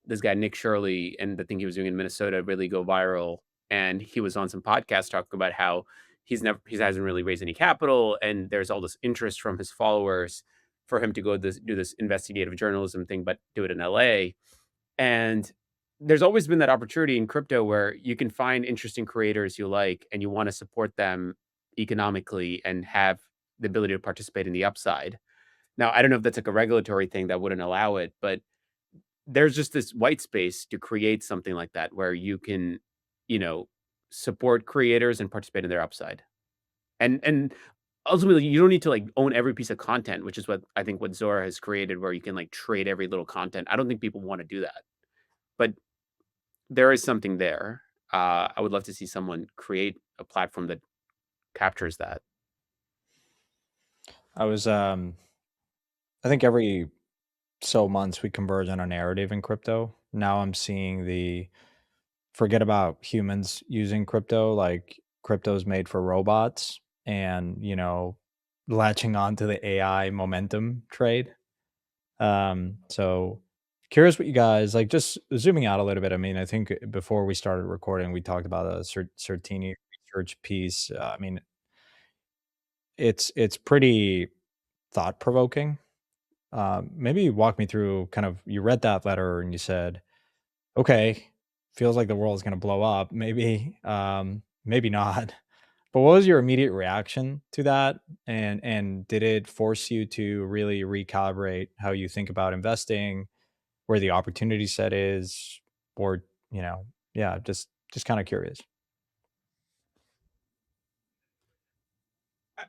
this guy Nick Shirley and the thing he was doing in Minnesota really go viral, and he was on some podcast talking about how he hasn't really raised any capital, and there's all this interest from his followers for him to do this investigative journalism thing, but do it in LA. And there's always been that opportunity in crypto where you can find interesting creators you like and you want to support them economically and have the ability to participate in the upside. Now, I don't know if that's like a regulatory thing that wouldn't allow it, but there's just this white space to create something like that where you can, support creators and participate in their upside. And ultimately, you don't need to like own every piece of content, which is what I think what Zora has created, where you can like trade every little content. I don't think people want to do that, but there is something there. I would love to see someone create a platform that captures that. I think every so months we converge on a narrative in crypto. Now I'm seeing the forget about humans using crypto, like crypto's made for robots and, latching on to the AI momentum trade. So curious what you guys like, just zooming out a little bit. I mean, I think before we started recording, we talked about a Certini research piece. I mean, it's pretty thought provoking. Maybe walk me through kind of, you read that letter and you said, okay, feels like the world is going to blow up. Maybe, maybe not. But what was your immediate reaction to that? And did it force you to really recalibrate how you think about investing, where the opportunity set is, or, yeah, just kind of curious.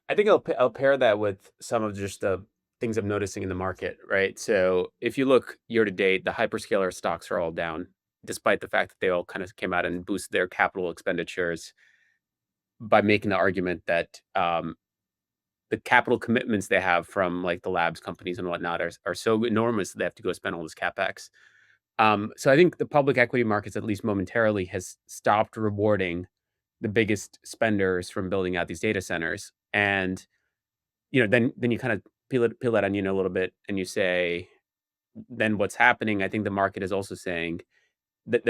I think I'll pair that with some of just the things I'm noticing in the market, right? So if you look year to date, the hyperscaler stocks are all down, despite the fact that they all kind of came out and boosted their capital expenditures by making the argument that the capital commitments they have from like the labs companies and whatnot are so enormous that they have to go spend all this capex. So I think the public equity markets, at least momentarily, has stopped rewarding the biggest spenders from building out these data centers. And then you kind of peel that onion a little bit, and you say, then what's happening? I think the market is also saying that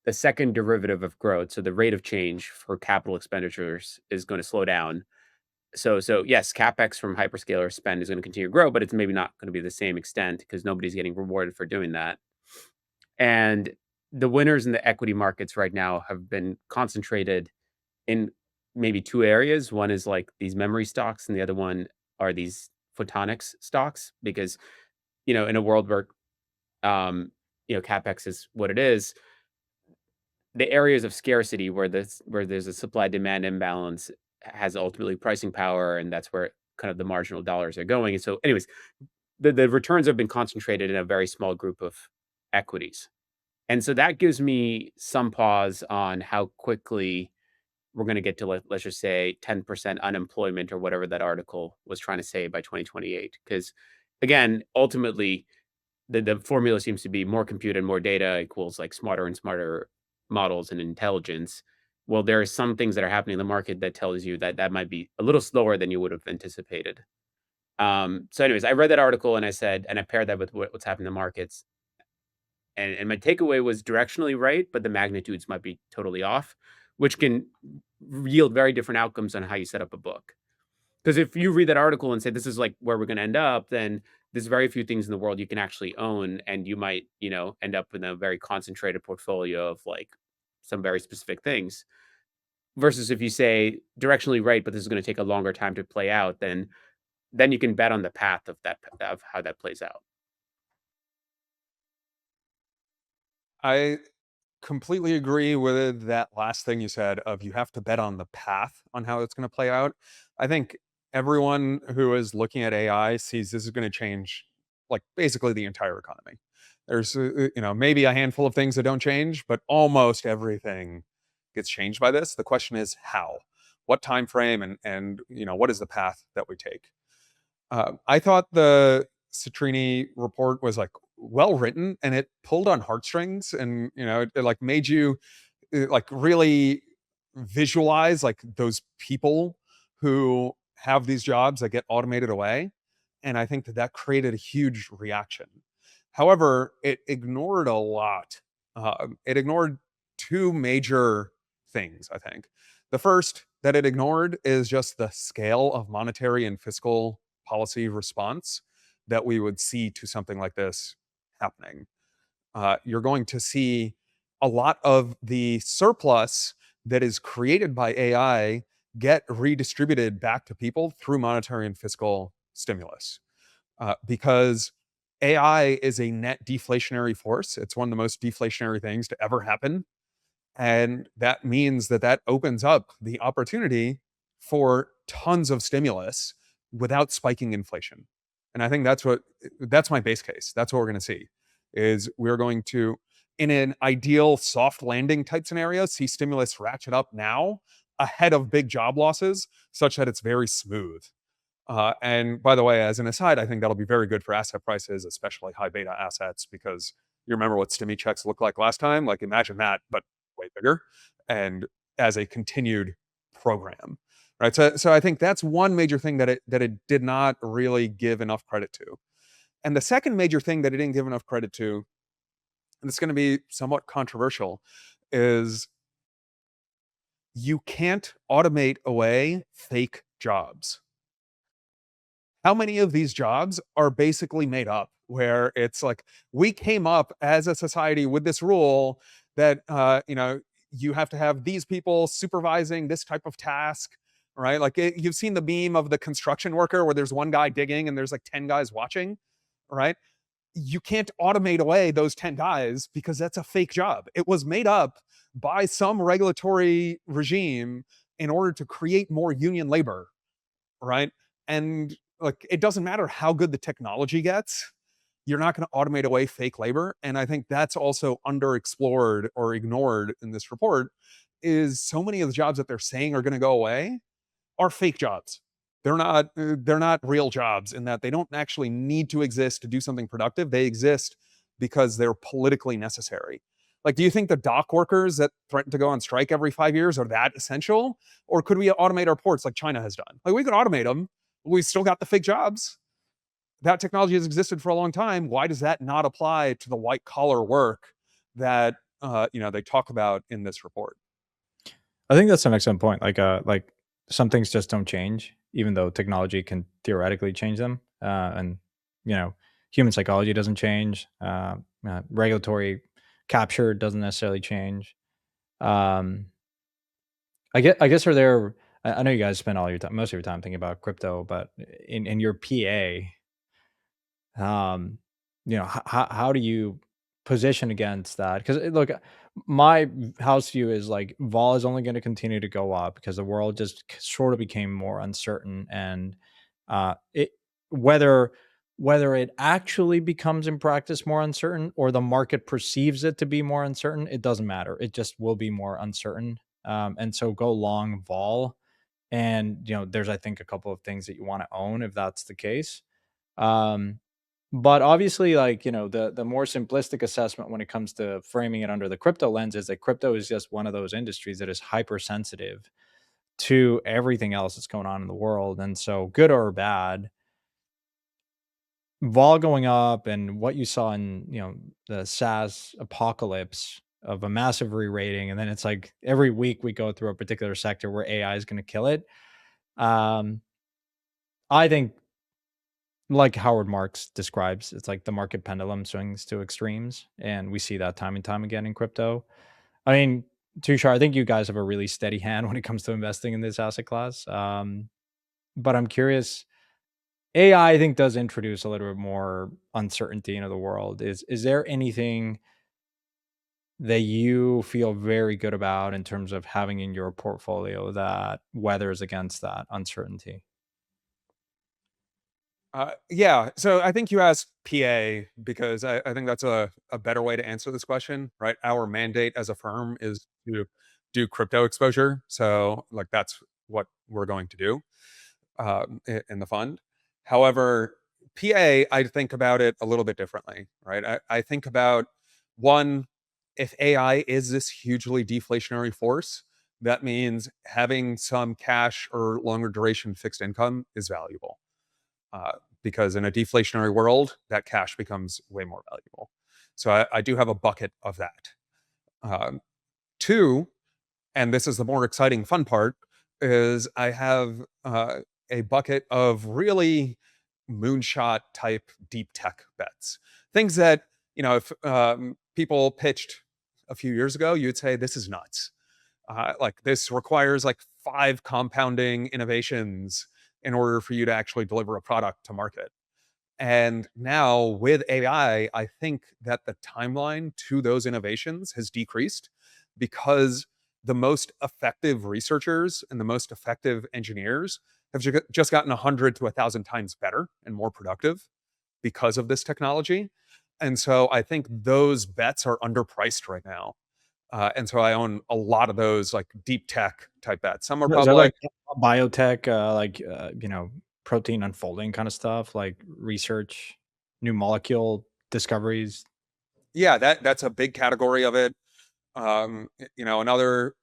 the second derivative of growth, so the rate of change for capital expenditures, is going to slow down. So yes, capex from hyperscaler spend is going to continue to grow, but it's maybe not going to be the same extent because nobody's getting rewarded for doing that. And the winners in the equity markets right now have been concentrated in maybe two areas. One is like these memory stocks, and the other one are these photonics stocks. Because in a world where capex is what it is, the areas of scarcity where there's a supply demand imbalance has ultimately pricing power, and that's where kind of the marginal dollars are going. And so, anyways, the returns have been concentrated in a very small group of equities. And so that gives me some pause on how quickly we're going to get to, let's just say, 10% unemployment or whatever that article was trying to say by 2028. Because again, ultimately, the formula seems to be more compute and more data equals like smarter and smarter models and intelligence. Well, there are some things that are happening in the market that tells you that that might be a little slower than you would have anticipated. So anyways, I read that article and I paired that with what's happening in the markets. And my takeaway was directionally right, but the magnitudes might be totally off, which can yield very different outcomes on how you set up a book. Because if you read that article and say this is like where we're going to end up, then there's very few things in the world you can actually own, and you might, end up in a very concentrated portfolio of like some very specific things. Versus if you say directionally right, but this is going to take a longer time to play out, then you can bet on the path of how that plays out. I completely agree with that last thing you said of you have to bet on the path on how it's going to play out. I think everyone who is looking at AI sees this is going to change like basically the entire economy. There's maybe a handful of things that don't change, but almost everything gets changed by this. The question is how, what time frame, and what is the path that we take. I thought the Citrini report was like well written, and it pulled on heartstrings, and it like made you like really visualize like those people who have these jobs that get automated away. And I think that created a huge reaction. However, it ignored a lot. It ignored two major things, I think. The first that it ignored is just the scale of monetary and fiscal policy response that we would see to something like this happening. You're going to see a lot of the surplus that is created by AI get redistributed back to people through monetary and fiscal stimulus. Because AI is a net deflationary force. It's one of the most deflationary things to ever happen. And that means that opens up the opportunity for tons of stimulus without spiking inflation. And I think that's my base case. That's what we're going to see is we're going to, in an ideal soft landing type scenario, see stimulus ratchet up now ahead of big job losses such that it's very smooth. And by the way, as an aside, I think that'll be very good for asset prices, especially high beta assets, because you remember what stimmy checks looked like last time? Like imagine that, but way bigger and as a continued program. Right. So I think that's one major thing that it did not really give enough credit to. And the second major thing that it didn't give enough credit to, and it's going to be somewhat controversial, is you can't automate away fake jobs. How many of these jobs are basically made up where it's like we came up as a society with this rule that you have to have these people supervising this type of task, right? Like you've seen the meme of the construction worker where there's one guy digging and there's like 10 guys watching, right? You can't automate away those 10 guys because that's a fake job. It was made up by some regulatory regime in order to create more union labor, right? And like it doesn't matter how good the technology gets, you're not going to automate away fake labor. And I think that's also underexplored or ignored in this report, is so many of the jobs that they're saying are going to go away are fake jobs. They're not real jobs, in that they don't actually need to exist to do something productive. They exist because they're politically necessary. Like, do you think the dock workers that threaten to go on strike every 5 years are that essential? Or could we automate our ports like China has done? Like, we could automate them. We still got the fake jobs. That technology has existed for a long time. Why does that not apply to the white collar work that they talk about in this report? I think that's an excellent point. Like some things just don't change, even though technology can theoretically change them. And human psychology doesn't change. Regulatory capture doesn't necessarily change. Um, I guess are there? I know you guys spend all your time, most of your time thinking about crypto, but in your PA, how do you position against that? Because look, my house view is like vol is only going to continue to go up because the world just sort of became more uncertain, and it whether whether it actually becomes in practice more uncertain or the market perceives it to be more uncertain, it doesn't matter. It just will be more uncertain. And so go long vol, and there's, I think, a couple of things that you want to own if that's the case. um but obviously, like, the more simplistic assessment when it comes to framing it under the crypto lens is that crypto is just one of those industries that is hypersensitive to everything else that's going on in the world. And so, good or bad, vol going up and what you saw in, the SaaS apocalypse of a massive re-rating, and then it's like every week we go through a particular sector where AI is going to kill it. Um, I think, like Howard Marks describes, it's like the market pendulum swings to extremes, and we see that time and time again in crypto. I mean, Tushar, I think you guys have a really steady hand when it comes to investing in this asset class. But I'm curious, AI, I think, does introduce a little bit more uncertainty into the world. Is there anything that you feel very good about in terms of having in your portfolio that weathers against that uncertainty? Yeah. So I think you asked PA because I think that's a better way to answer this question, right? Our mandate as a firm is to do crypto exposure. So, like, that's what we're going to do in the fund. However, PA, I think about it a little bit differently, right? I think about one, if AI is this hugely deflationary force, that means having some cash or longer duration fixed income is valuable. Uh, because in a deflationary world, that cash becomes way more valuable. So I do have a bucket of that. Um, Two, and this is the more exciting fun part, is I have a bucket of really moonshot type deep tech bets. Things that, if people pitched a few years ago, you'd say, this is nuts. Like, this requires like 5 compounding innovations in order for you to actually deliver a product to market. And now with AI, I think that the timeline to those innovations has decreased because the most effective researchers and the most effective engineers have just gotten 100 to 1,000 times better and more productive because of this technology. And so I think those bets are underpriced right now. And so I own a lot of those like deep tech type bets. Some are Is that like public. biotech, protein unfolding kind of stuff, like research, new molecule discoveries? Yeah, that's a big category of it. Another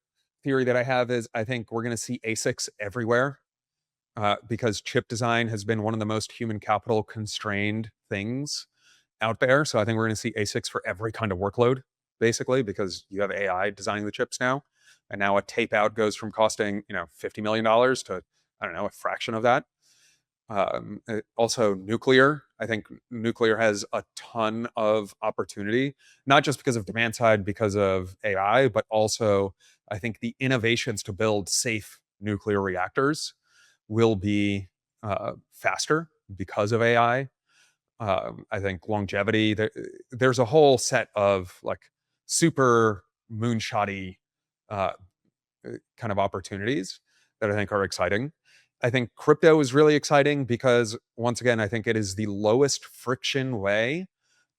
theory that I have is I think we're going to see ASICs everywhere because chip design has been one of the most human capital constrained things out there. So I think we're going to see ASICs for every kind of workload, basically, because you have AI designing the chips now. And now a tape out goes from costing, $50 million to, I don't know, a fraction of that. Also, nuclear. I think nuclear has a ton of opportunity, not just because of demand side, because of AI, but also I think the innovations to build safe nuclear reactors will be faster because of AI. I think longevity. There's a whole set of like super moonshotty uh, kind of opportunities that I think are exciting. I think crypto is really exciting because, once again, I think it is the lowest friction way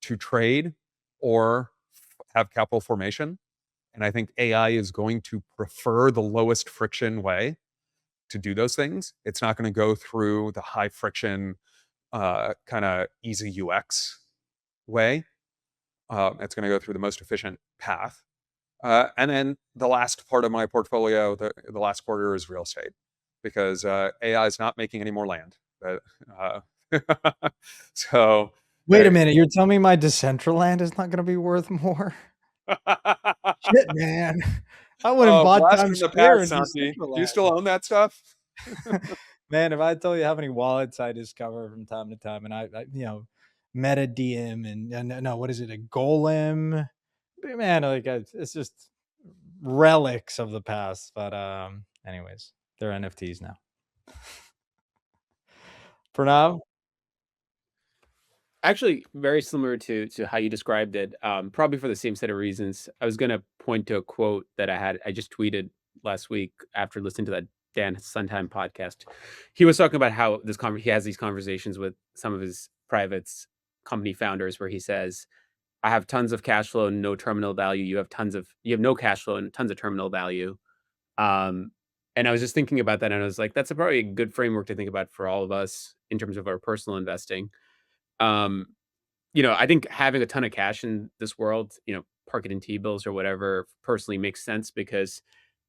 to trade or have capital formation. And I think AI is going to prefer the lowest friction way to do those things. It's not going to go through the high friction, kind of easy UX way. It's going to go through the most efficient path. And then the last part of my portfolio, the last quarter, is real estate because AI is not making any more land. Uh, so, Wait a minute, you're telling me my Decentraland is not gonna be worth more? Shit, man. I went and oh, bought blast from Times the Square past, in Santi. Do you Decentraland. still own that stuff? Man, if I tell you how many wallets I discover from time to time, and I MetaDM and no, what is it, a Golem? man, like it's just relics of the past. But anyways, they're NFTs now. For now, Actually, very similar to how you described it. Probably for the same set of reasons. I was gonna point to a quote that I just tweeted last week after listening to that Dan Suntime podcast. He was talking about how he has these conversations with some of his privates company founders where he says, I have tons of cash flow and no terminal value. You have no cash flow and tons of terminal value. Um, and I was just thinking about that, and I was like, that's probably a good framework to think about for all of us in terms of our personal investing. Um, I think having a ton of cash in this world, park it in T-bills or whatever, personally makes sense because,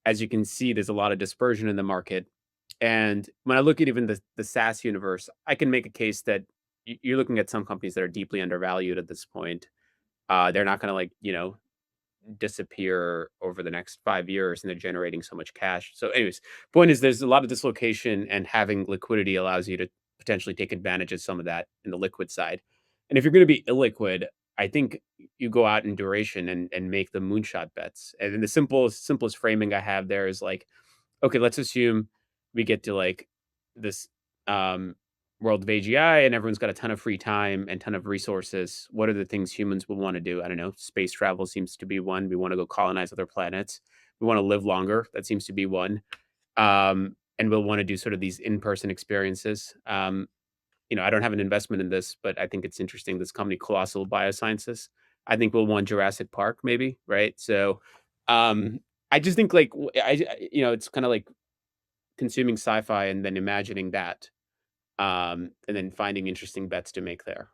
as you can see, there's a lot of dispersion in the market. And when I look at even the SaaS universe, I can make a case that you're looking at some companies that are deeply undervalued at this point. They're not going to disappear over the next 5 years, and they're generating so much cash. So, anyways, point is there's a lot of dislocation, and having liquidity allows you to potentially take advantage of some of that in the liquid side. And if you're going to be illiquid, I think you go out in duration and make the moonshot bets. And then the simplest framing I have there is like, okay, let's assume we get to this um, world of AGI and everyone's got a ton of free time and ton of resources. What are the things humans will want to do? I don't know. Space travel seems to be one. We want to go colonize other planets. We want to live longer. That seems to be one. And we'll want to do sort of these in-person experiences. I don't have an investment in this, but I think it's interesting. This company, Colossal Biosciences, I think we'll want Jurassic Park, maybe, right? So, I just think it's kind of like consuming sci-fi and then imagining that, and then finding interesting bets to make there.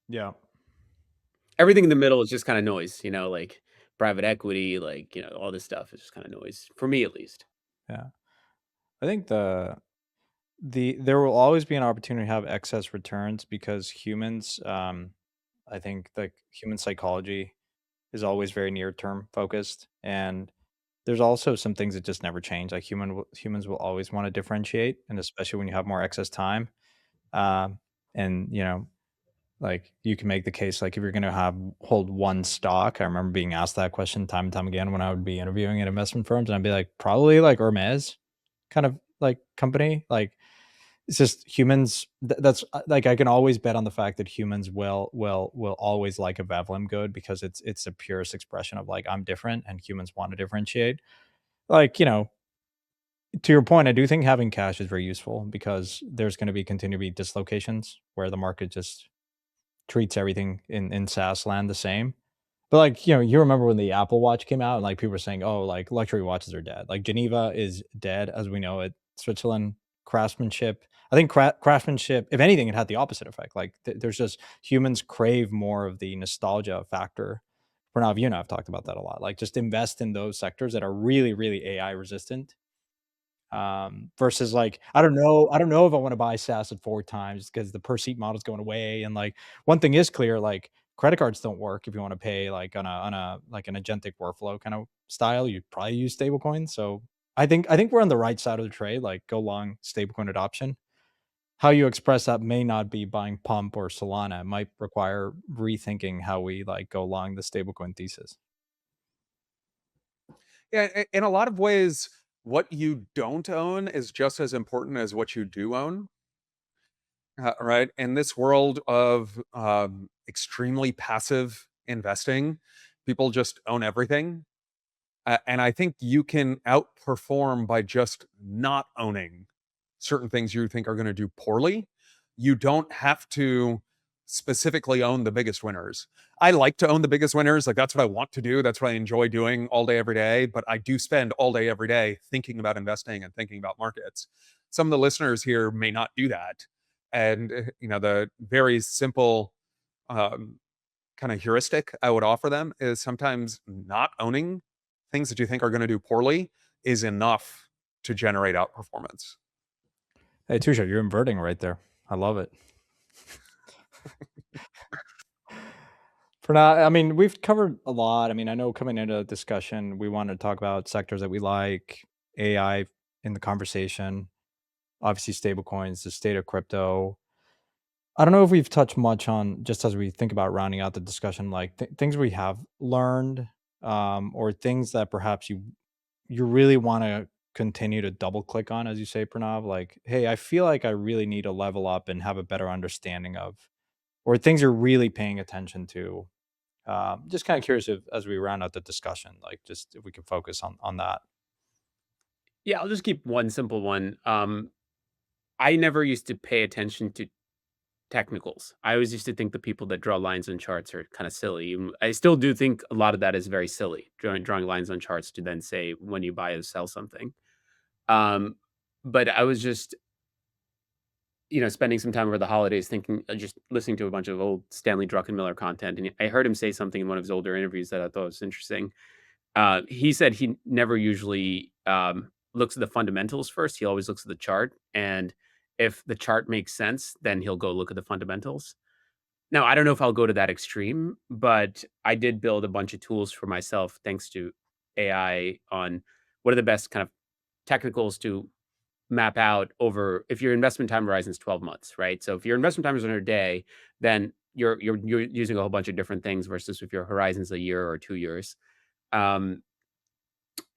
yeah. Everything in the middle is just kind of noise, like private equity, all this stuff is just kind of noise for me, at least. Yeah. I think there will always be an opportunity to have excess returns because humans, I think like human psychology is always very near term focused, and there's also some things that just never change. Like humans will always want to differentiate, and especially when you have more excess time. And like you can make the case like if you're going to have hold one stock. I remember being asked that question time and time again when I would be interviewing at investment firms, and I'd be like, probably like Hermes kind of like company. Like it's just humans. That's like I can always bet on the fact that humans will always like a Vevlin good because it's the purest expression of like I'm different and humans want to differentiate. Like to your point, I do think having cash is very useful because there's going to be continue to be dislocations where the market just treats everything in SaaS land the same. But like, you remember when the Apple Watch came out and like people were saying, oh, like luxury watches are dead. Like Geneva is dead as we know it. Switzerland, craftsmanship. I think craftsmanship, if anything, it had the opposite effect. Like there's just humans crave more of the nostalgia factor. Pranav, you and I have talked about that a lot. Like just invest in those sectors that are really, really AI resistant. Versus like I don't know if I want to buy SaaS at 4 times because the per seat model is going away. And like one thing is clear, like credit cards don't work if you want to pay like on a like an agentic workflow kind of style. You'd probably use stablecoin. So I think we're on the right side of the trade. Like go long stablecoin adoption. How you express that may not be buying Pump or Solana. It might require rethinking how we like go along the stablecoin thesis. Yeah, in a lot of ways, what you don't own is just as important as what you do own. Right? In this world of extremely passive investing, people just own everything. And I think you can outperform by just not owning certain things you think are going to do poorly. You don't have to specifically own the biggest winners. I like to own the biggest winners. Like that's what I want to do. That's what I enjoy doing all day, every day. But I do spend all day, every day thinking about investing and thinking about markets. Some of the listeners here may not do that. And, the very simple kind of heuristic I would offer them is sometimes not owning things that you think are going to do poorly is enough to generate outperformance. Hey, Tushar, you're inverting right there. I love it. For now, I mean, we've covered a lot. I mean, I know coming into the discussion, we wanted to talk about sectors that we like, AI in the conversation, obviously stablecoins, the state of crypto. I don't know if we've touched much on, just as we think about rounding out the discussion, like things we have learned, or things that perhaps you really want to continue to double click on, as you say, Pranav. Like, hey, I feel like I really need to level up and have a better understanding of, or things you're really paying attention to. Just kind of curious if, as we round out the discussion, like just if we can focus on that. Yeah, I'll just keep one simple one. I never used to pay attention to technicals. I always used to think the people that draw lines on charts are kind of silly. I still do think a lot of that is very silly, drawing lines on charts to then say when you buy or sell something. Um, but I was just, spending some time over the holidays thinking, just listening to a bunch of old Stanley Druckenmiller content, and I heard him say something in one of his older interviews that I thought was interesting. He said he never usually looks at the fundamentals first. He always looks at the chart, and if the chart makes sense, then he'll go look at the fundamentals. Now, I don't know if I'll go to that extreme, but I did build a bunch of tools for myself thanks to AI on what are the best kind of technicals to map out over if your investment time horizon is 12 months, right? So if your investment time is under a day, then you're using a whole bunch of different things versus if your horizon's a year or 2 years. Um,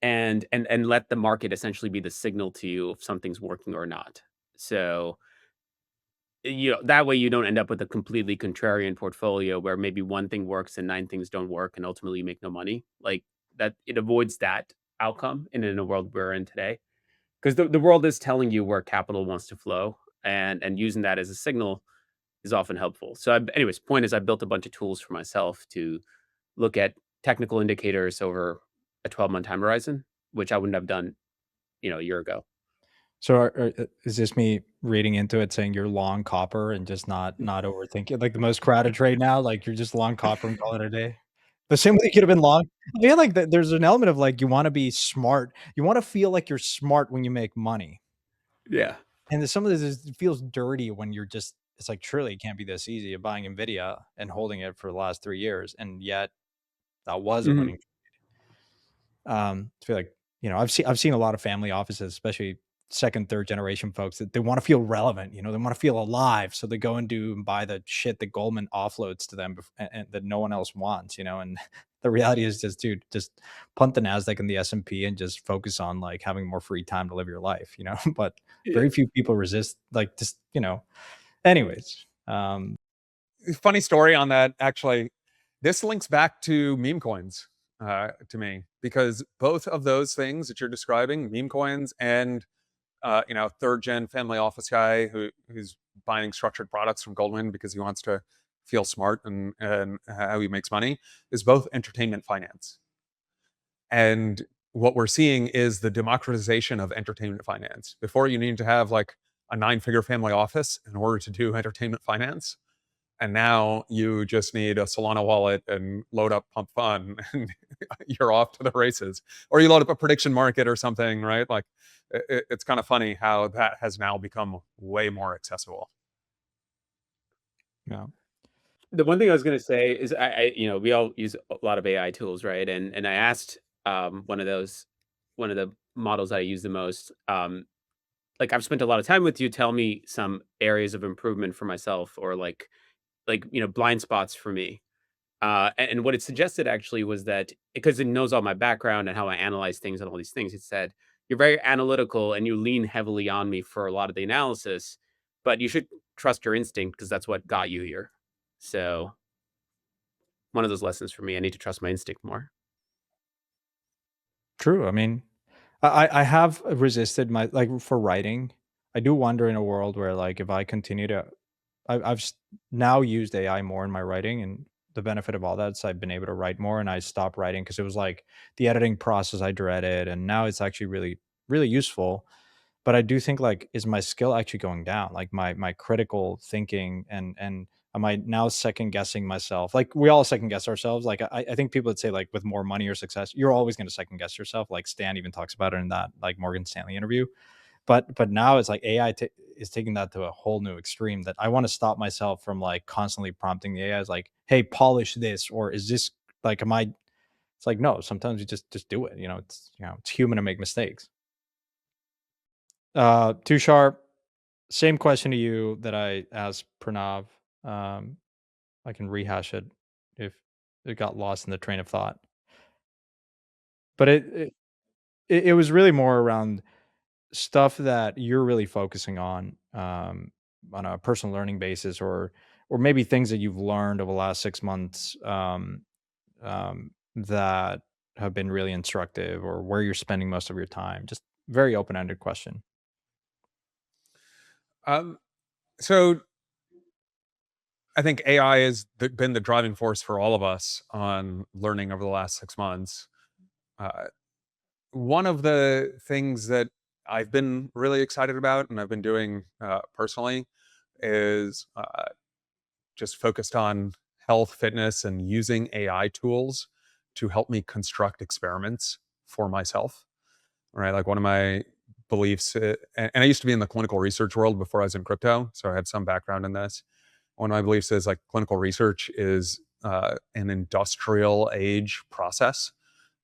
and let the market essentially be the signal to you if something's working or not. So that way you don't end up with a completely contrarian portfolio where maybe one thing works and nine things don't work and ultimately you make no money. Like that, it avoids that outcome in a world we're in today. Because the world is telling you where capital wants to flow, and using that as a signal is often helpful. So anyways, point is I built a bunch of tools for myself to look at technical indicators over a 12-month time horizon, which I wouldn't have done, a year ago. So, is this me reading into it saying you're long copper and just not overthinking, like the most crowded trade now? Like you're just long copper and call it a day. The same way you could have been long. I feel like there's an element of like you want to be smart. You want to feel like you're smart when you make money, Yeah. and some of this it feels dirty when you're just. It's like truly it can't be this easy of buying Nvidia and holding it for the last 3 years, and yet that was a Mhm. winning. I feel like, I've seen a lot of family offices, especially second, third generation folks that they want to feel relevant, they want to feel alive. So they go and do and buy the shit that Goldman offloads to them and that no one else wants, and the reality is just, dude, just punt the NASDAQ and the S&P and just focus on like having more free time to live your life, but Yeah. very few people resist like just, anyways. Funny story on that, actually. This links back to meme coins to me, because both of those things that you're describing, meme coins and third gen family office guy who's buying structured products from Goldman because he wants to feel smart and how he makes money, is both entertainment finance. And what we're seeing is the democratization of entertainment finance. Before, you need to have like a 9-figure family office in order to do entertainment finance. And now you just need a Solana wallet and load up Pump Fun, and you're off to the races. Or you load up a prediction market or something, right? Like, it's kind of funny how that has now become way more accessible. Yeah. The one thing I was gonna say is we all use a lot of AI tools, right? And I asked one of the models I use the most, like I've spent a lot of time with you, tell me some areas of improvement for myself or like blind spots for me. And what it suggested actually was that because it knows all my background and how I analyze things and all these things, it said, you're very analytical and you lean heavily on me for a lot of the analysis, but you should trust your instinct because that's what got you here. So one of those lessons for me, I need to trust my instinct more. True. I mean, I have resisted my like for writing. I do wonder in a world where like if I continue to, now used AI more in my writing, and the benefit of all that is I've been able to write more, and I stopped writing because it was like the editing process I dreaded, and now it's actually really really useful. But I do think like is my skill actually going down? Like my critical thinking and am I now second guessing myself? Like we all second guess ourselves. Like I think people would say like with more money or success, you're always going to second guess yourself. Like Stan even talks about it in that like Morgan Stanley interview. But now it's like is taking that to a whole new extreme that I want to stop myself from like constantly prompting the AI is like, hey, polish this, or is this like am I? It's like no. Sometimes you just do it. It's human to make mistakes. Tushar, Same question to you that I asked Pranav. I can rehash it if it got lost in the train of thought. But it was really more around stuff that you're really focusing on a personal learning basis, or maybe things that you've learned over the last 6 months, that have been really instructive, or where you're spending most of your time. Just very open-ended question. Um, so I think AI has been the driving force for all of us on learning over the last 6 months. Uh, One of the things that I've been really excited about and I've been doing personally is just focused on health, fitness, and using AI tools to help me construct experiments for myself. Right, like one of my beliefs, and I used to be in the clinical research world before I was in crypto, so I had some background in this. One of my beliefs is like clinical research is an industrial age process.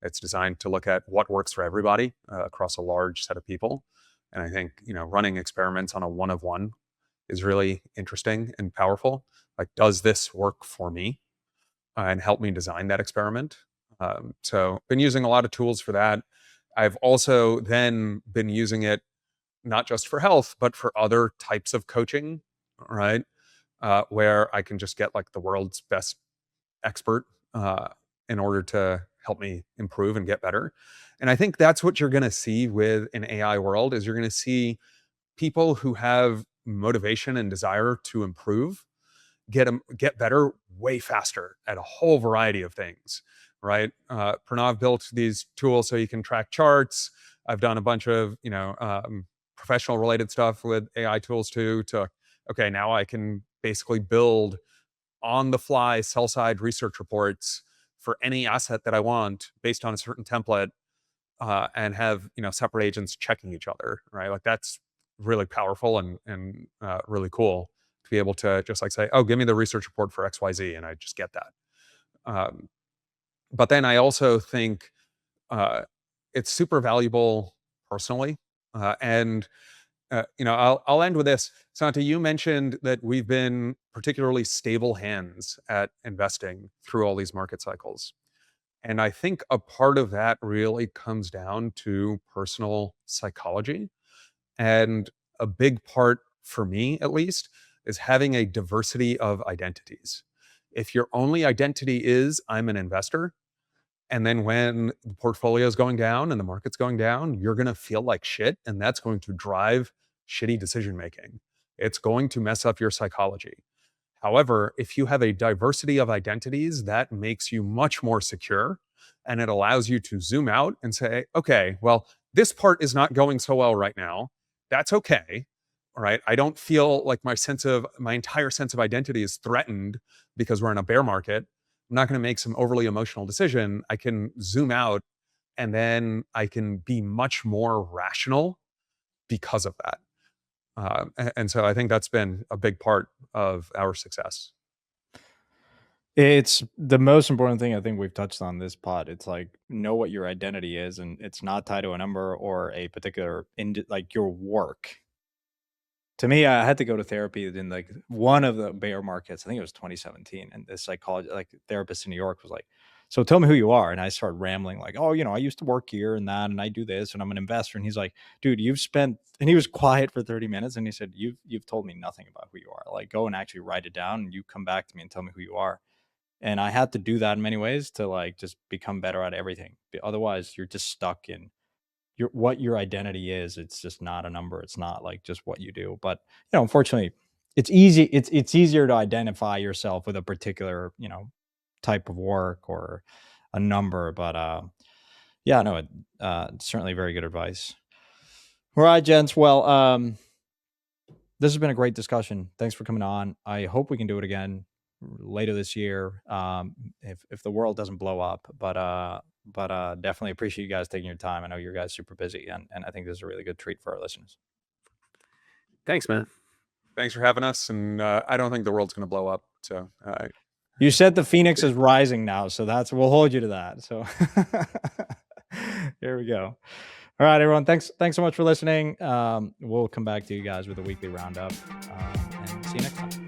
It's designed to look at what works for everybody across a large set of people. And I think, running experiments on a one of one is really interesting and powerful. Like, does this work for me? And help me design that experiment. So, been using a lot of tools for that. I've also then been using it not just for health, but for other types of coaching, right? Where I can just get like the world's best expert in order to help me improve and get better. And I think that's what you're going to see with an AI world is you're going to see people who have motivation and desire to improve get better way faster at a whole variety of things, right? Pranav built these tools so you can track charts. I've done a bunch of professional related stuff with AI tools too. Okay, now I can basically build on the fly sell side research reports for any asset that I want based on a certain template, and have separate agents checking each other, right? Like that's really powerful and really cool to be able to just like say, oh, give me the research report for XYZ, and I just get that. But then I also think it's super valuable personally, and I'll end with this. Santa, you mentioned that we've been particularly stable hands at investing through all these market cycles. And I think a part of that really comes down to personal psychology. And a big part, for me at least, is having a diversity of identities. If your only identity is I'm an investor, and then when the portfolio is going down and the market's going down, you're going to feel like shit. And that's going to drive shitty decision making. It's going to mess up your psychology. However, if you have a diversity of identities, that makes you much more secure, and it allows you to zoom out and say, okay, well, this part is not going so well right now. That's okay. All right. I don't feel like my entire sense of identity is threatened because we're in a bear market. I'm not going to make some overly emotional decision. I can zoom out, and then I can be much more rational because of that. And so I think that's been a big part of our success. It's the most important thing I think we've touched on this pod. It's like, know what your identity is, and it's not tied to a number or a particular like your work. To me, I had to go to therapy in like one of the bear markets. I think it was 2017, and this therapist in New York was like, "So tell me who you are." And I started rambling like, "Oh, I used to work here and that, and I do this, and I'm an investor." And he's like, "Dude, you've spent," and he was quiet for 30 minutes, and he said, "You've told me nothing about who you are. Like, go and actually write it down, and you come back to me and tell me who you are." And I had to do that in many ways to like just become better at everything. Otherwise, you're just stuck in what your identity is. It's just not a number. It's not like just what you do. But unfortunately, it's easy. It's easier to identify yourself with a particular type of work or a number. But yeah, no, certainly very good advice. All right, gents. Well, this has been a great discussion. Thanks for coming on. I hope we can do it again later this year, if the world doesn't blow up. But definitely appreciate you guys taking your time. I know you guys super busy, and I think this is a really good treat for our listeners. Thanks, man. Thanks for having us. And I don't think the world's going to blow up. So you said the Phoenix is rising now, so we'll hold you to that. So here we go. All right, everyone. Thanks so much for listening. We'll come back to you guys with a weekly roundup, and see you next time.